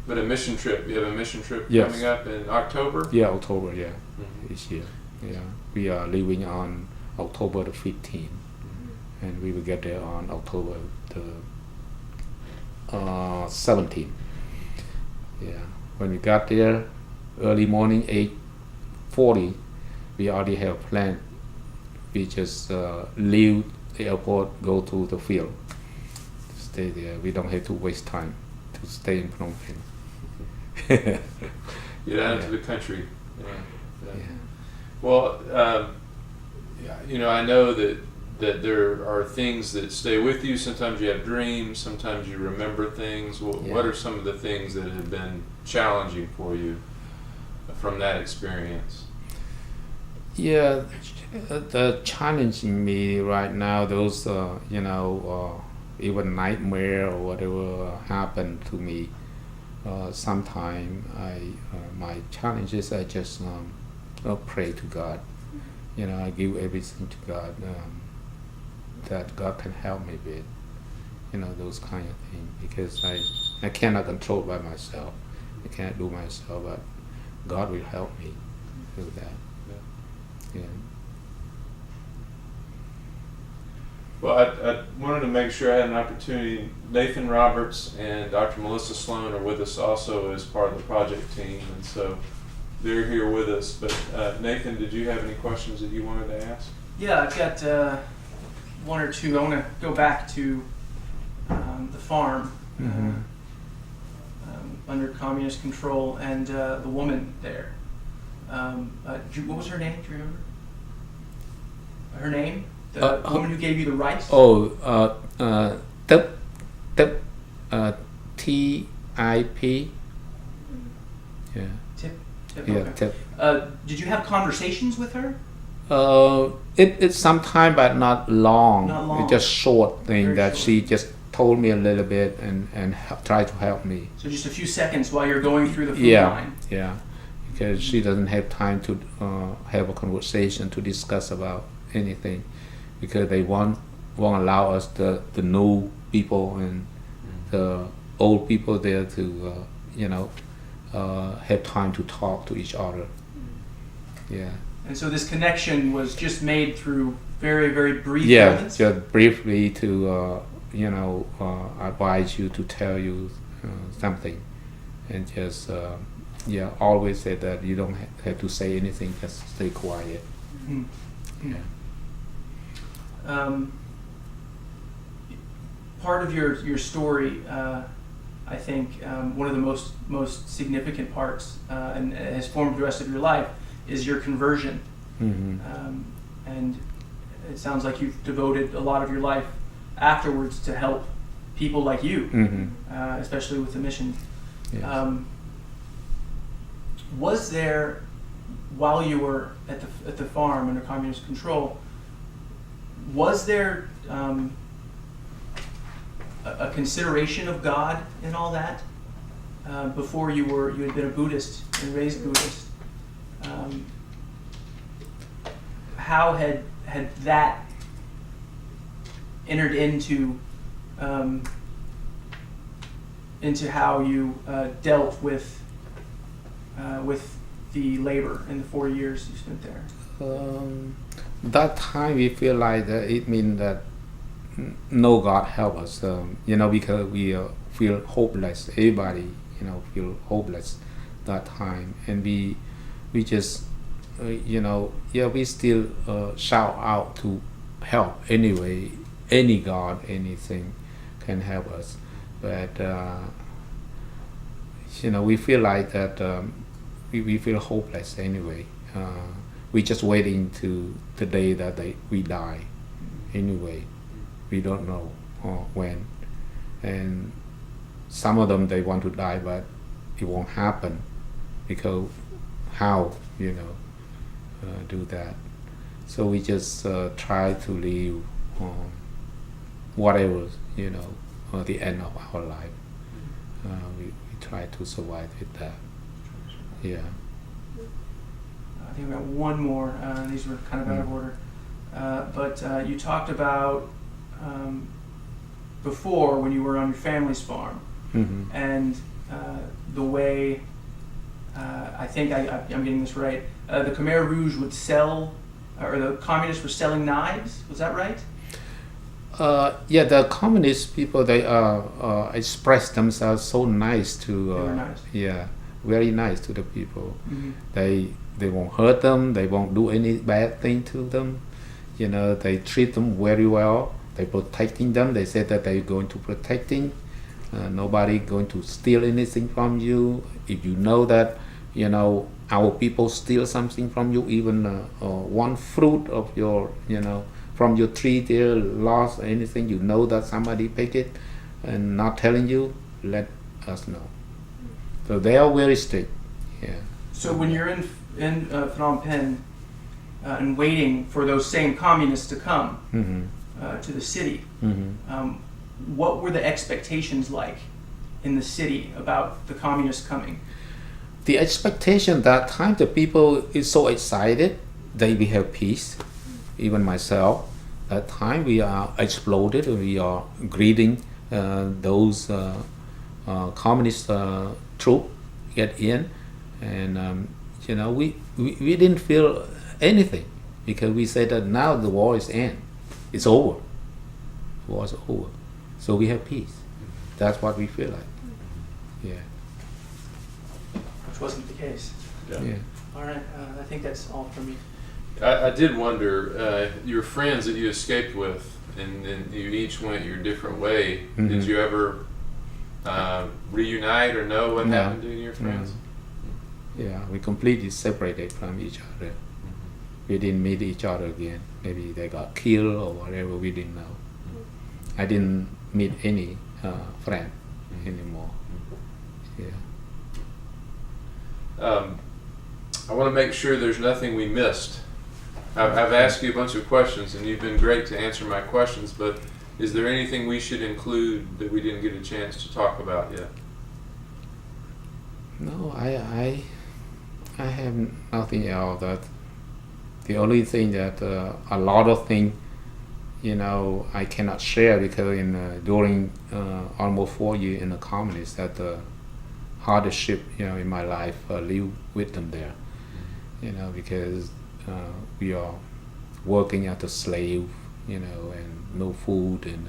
But a mission trip. You have a mission trip coming up in October? Yeah, October, yeah. This year. Yeah. We are leaving on October the 15th. And we will get there on October the 17th. Yeah. When we got there, early morning, 8:40, we already have planned. We just leave the airport, go to the field, stay there. We don't have to waste time to stay in Phnom Penh. Get out into the country. Yeah. Well, you know, I know that there are things that stay with you. Sometimes you have dreams. Sometimes you remember things. What are some of the things that have been challenging for you from that experience? Yeah, the challenging me right now, those you know, even nightmare or whatever happened to me. Sometime my challenges, I just pray to God. You know, I give everything to God, that God can help me with. You know, those kind of things, because I cannot control by myself. I can't do myself, but God will help me do that. Yeah. Well, I wanted to make sure I had an opportunity. Nathan Roberts and Dr. Melissa Sloan are with us also as part of the project team, and so they're here with us. But Nathan, did you have any questions that you wanted to ask? Yeah, I've got one or two. I want to go back to the farm under communist control and the woman there. What was her name? Do you remember? Her name? The woman who gave you the rice? T-I-P. Yeah. Tip. Yeah, okay. Tip. Did you have conversations with her? It's sometime, but not long. Not long. It's just short thing. Very that short. she just told me a little bit and try to help me. So just a few seconds while you're going through the food line. Yeah, because she doesn't have time to have a conversation to discuss about anything, because they won't allow us the new people and the old people there to you know, have time to talk to each other. Yeah. And so this connection was just made through very, very brief Yeah, moments? just briefly to you know, advise you, to tell you something, and just always said that you don't have to say anything, just stay quiet. Mm. Yeah. Part of your story, I think, one of the most significant parts, and has formed the rest of your life, is your conversion. And it sounds like you've devoted a lot of your life afterwards to help people like you, especially with the mission. Yes. Was there, while you were at the farm under communist control, was there a consideration of God in all that? Before you had been a Buddhist and raised Buddhist, how had that entered into how you dealt with the labor in the 4 years you spent there? That time we feel like it means that no God help us, because we feel hopeless. Everybody, feel hopeless that time, and we just, we still shout out to help anyway. Any God, anything can help us, but we feel like that we feel hopeless anyway. We just waiting to the day that we die anyway. We don't know when, and some of them they want to die, but it won't happen because how do that. So we just try to live whatever the end of our life. We try to survive with that. Yeah. I think we got one more. These were kind of out of order, but you talked about before when you were on your family's farm, and the way I think I'm getting this right. The Khmer Rouge would sell, or the communists were selling knives. Was that right? The communist people, they express themselves so nice to. They were nice. Yeah, very nice to the people. They won't hurt them. They won't do any bad thing to them. They treat them very well. They protecting them. They said that they're going to protecting. Nobody going to steal anything from you. If you know that, our people steal something from you, even one fruit of your, from your tree there, lost anything, that somebody pick it and not telling you, let us know. So they are very strict. Yeah. So when you're in Phnom Penh and waiting for those same communists to come to the city, what were the expectations like in the city about the communists coming? The expectation that time, the people is so excited that we have peace. Even myself, that time we are exploded. We are greeting those communist troops get in, and we didn't feel anything because we said that now the war is end. It's over. The war is over. So we have peace. That's what we feel like. Yeah. Which wasn't the case. Yeah. All right. I think that's all for me. I did wonder, your friends that you escaped with, and you each went your different way. Did you ever reunite or know what happened to your friends? Yeah, we completely separated from each other. We didn't meet each other again. Maybe they got killed or whatever, we didn't know. I didn't meet any friend anymore. Yeah. I want to make sure there's nothing we missed. I've asked you a bunch of questions, and you've been great to answer my questions, but is there anything we should include that we didn't get a chance to talk about yet? No, I have nothing else. That the only thing that a lot of things, I cannot share because during almost 4 years in the communist, that the hardship, in my life, live with them there, because we are working as a slave, and no food and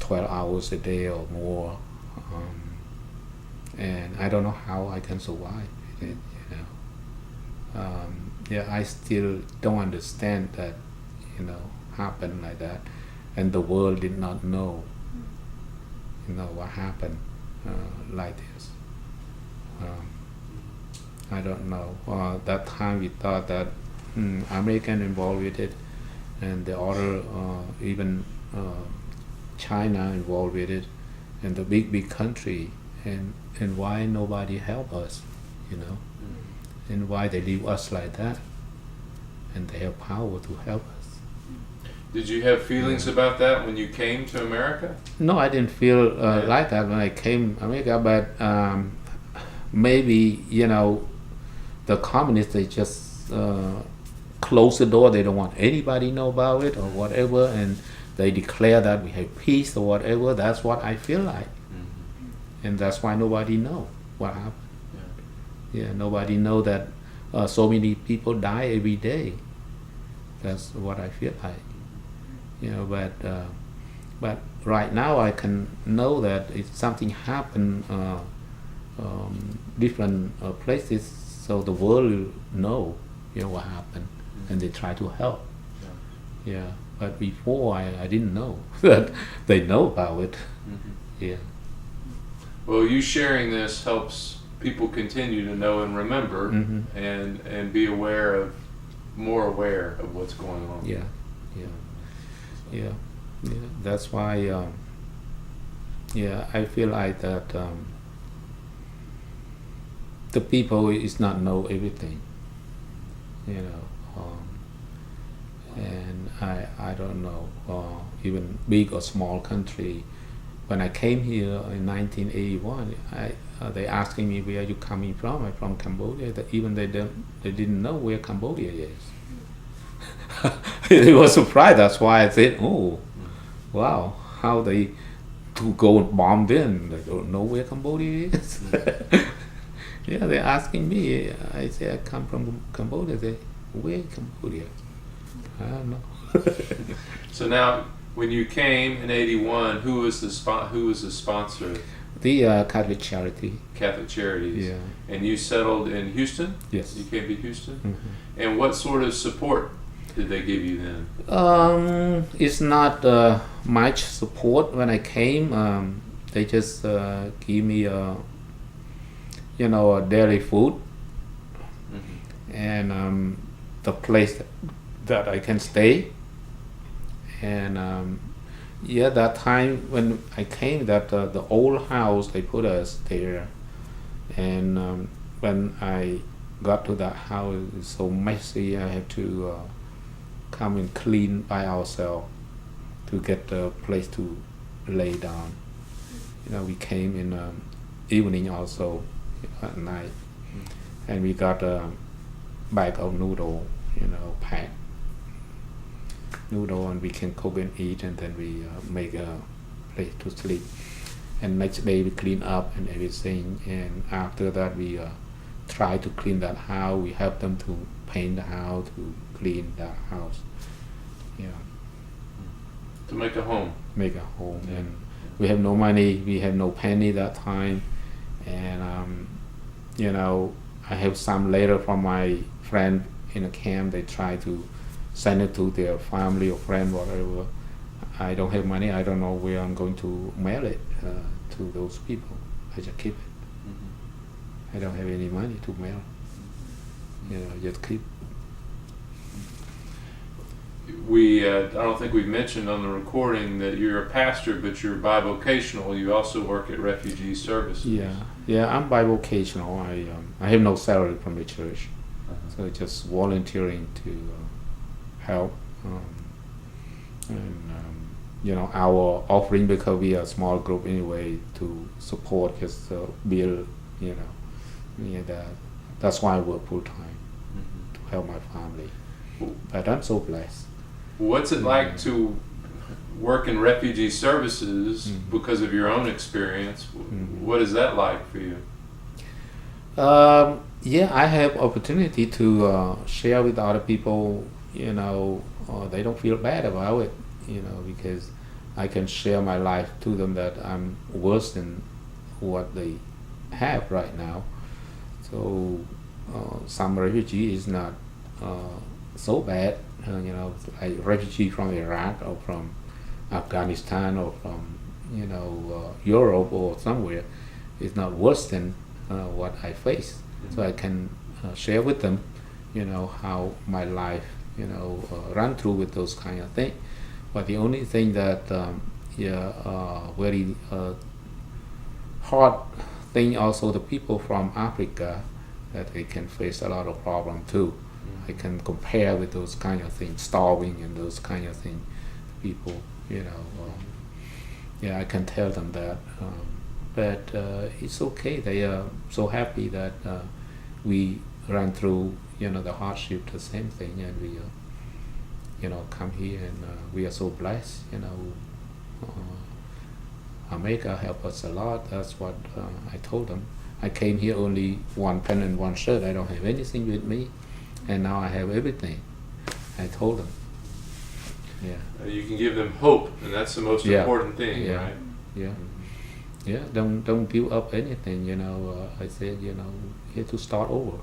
12 hours a day or more. and I don't know how I can survive with it. Yeah, I still don't understand that, happened like that, and the world did not know, what happened like this. I don't know. That time we thought that American involved with it, and the other even China involved with it, and the big country, and why nobody help us, and why they leave us like that, and they have power to help us. Did you have feelings about that when you came to America? No, I didn't feel like that when I came to America, but maybe, the communists, they just close the door. They don't want anybody know about it or whatever, and they declare that we have peace or whatever. That's what I feel like. And that's why nobody know what happened. Yeah, nobody know that so many people die every day. That's what I feel like. But right now I can know that if something happened different places, so the world will know, what happened, and they try to help. Yeah, but before I didn't know that they know about it. Yeah. Well, you sharing this helps people continue to know and remember, and be more aware of what's going on. Yeah. That's why. I feel like that the people is not know everything, and I don't know, even big or small country. When I came here in 1981, they asking me where you coming from. I'm from Cambodia. Even they didn't know where Cambodia is. They were surprised. That's why I said, "Oh, wow! How they to go and bomb them? They don't know where Cambodia is." Yeah, they're asking me. I say I come from Cambodia. They, where Cambodia? I don't know. So now, when you came in '81, who was the sponsor? The Catholic Charity. Catholic Charities. Yeah. And you settled in Houston? Yes. You came to Houston? And what sort of support did they give you then? It's not much support when I came. They just give me a daily food, and the place that I can stay. And that time when I came, that the old house, they put us there, and when I got to that house, it's so messy. I had to come and clean by ourselves to get a place to lay down. We came in evening also at night, and we got a bag of noodle, packed noodle, and we can cook and eat, and then we make a place to sleep. And next day we clean up and everything, and after that we try to clean that house. We help them to paint the house, to clean the house. To make a home. Make a home. And we have no money, we have no penny that time, and I have some letter from my friend in a camp. They try to send it to their family or friend, whatever. I don't have money. I don't know where I'm going to mail it to those people. I just keep it. I don't have any money to mail. Just keep. I don't think we've mentioned on the recording that you're a pastor, but you're bivocational. You also work at Refugee Services. Yeah, I'm bivocational. I have no salary from the church, so just volunteering to help. And our offering, because we are a small group anyway, to support his bill. That's why I work full time to help my family. But I'm so blessed. What's it like to work in Refugee Services because of your own experience? What is that like for you? I have opportunity to share with other people. They don't feel bad about it. Because I can share my life to them, that I'm worse than what they have right now. So some refugee is not so bad, like refugee from Iraq or from Afghanistan or from Europe or somewhere is not worse than what I face. So I can share with them, how my life, run through with those kind of things. But the only thing that very hard thing also the people from Africa that they can face a lot of problem too. I can compare with those kind of things, starving and those kind of things. People, I can tell them that. But it's okay. They are so happy that we run through, the hardship, the same thing, and we, come here and we are so blessed. America helped us a lot. That's what I told them. I came here only one pen and one shirt. I don't have anything with me, and now I have everything. I told them. Yeah. You can give them hope, and that's the most important thing, right? Yeah. Don't give up anything. I said, here to start over.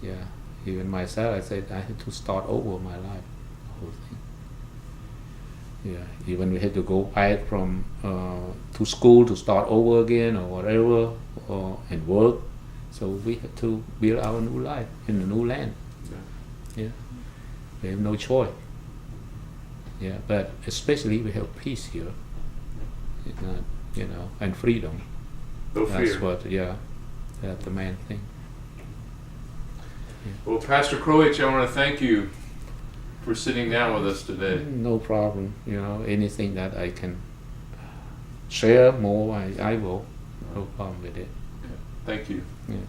Yeah. Even myself, I said I had to start over my life, the whole thing. Yeah. Even we had to go back from to school to start over again or whatever, and work. So we had to build our new life in a new land. Yeah. We have no choice. Yeah, but especially we have peace here. It's not, and freedom. No That's fear. what, that's the main thing. Well, Pastor Croich, I want to thank you for sitting down with us today. No problem. Anything that I can share more, I will. No problem with it. Thank you. Yeah.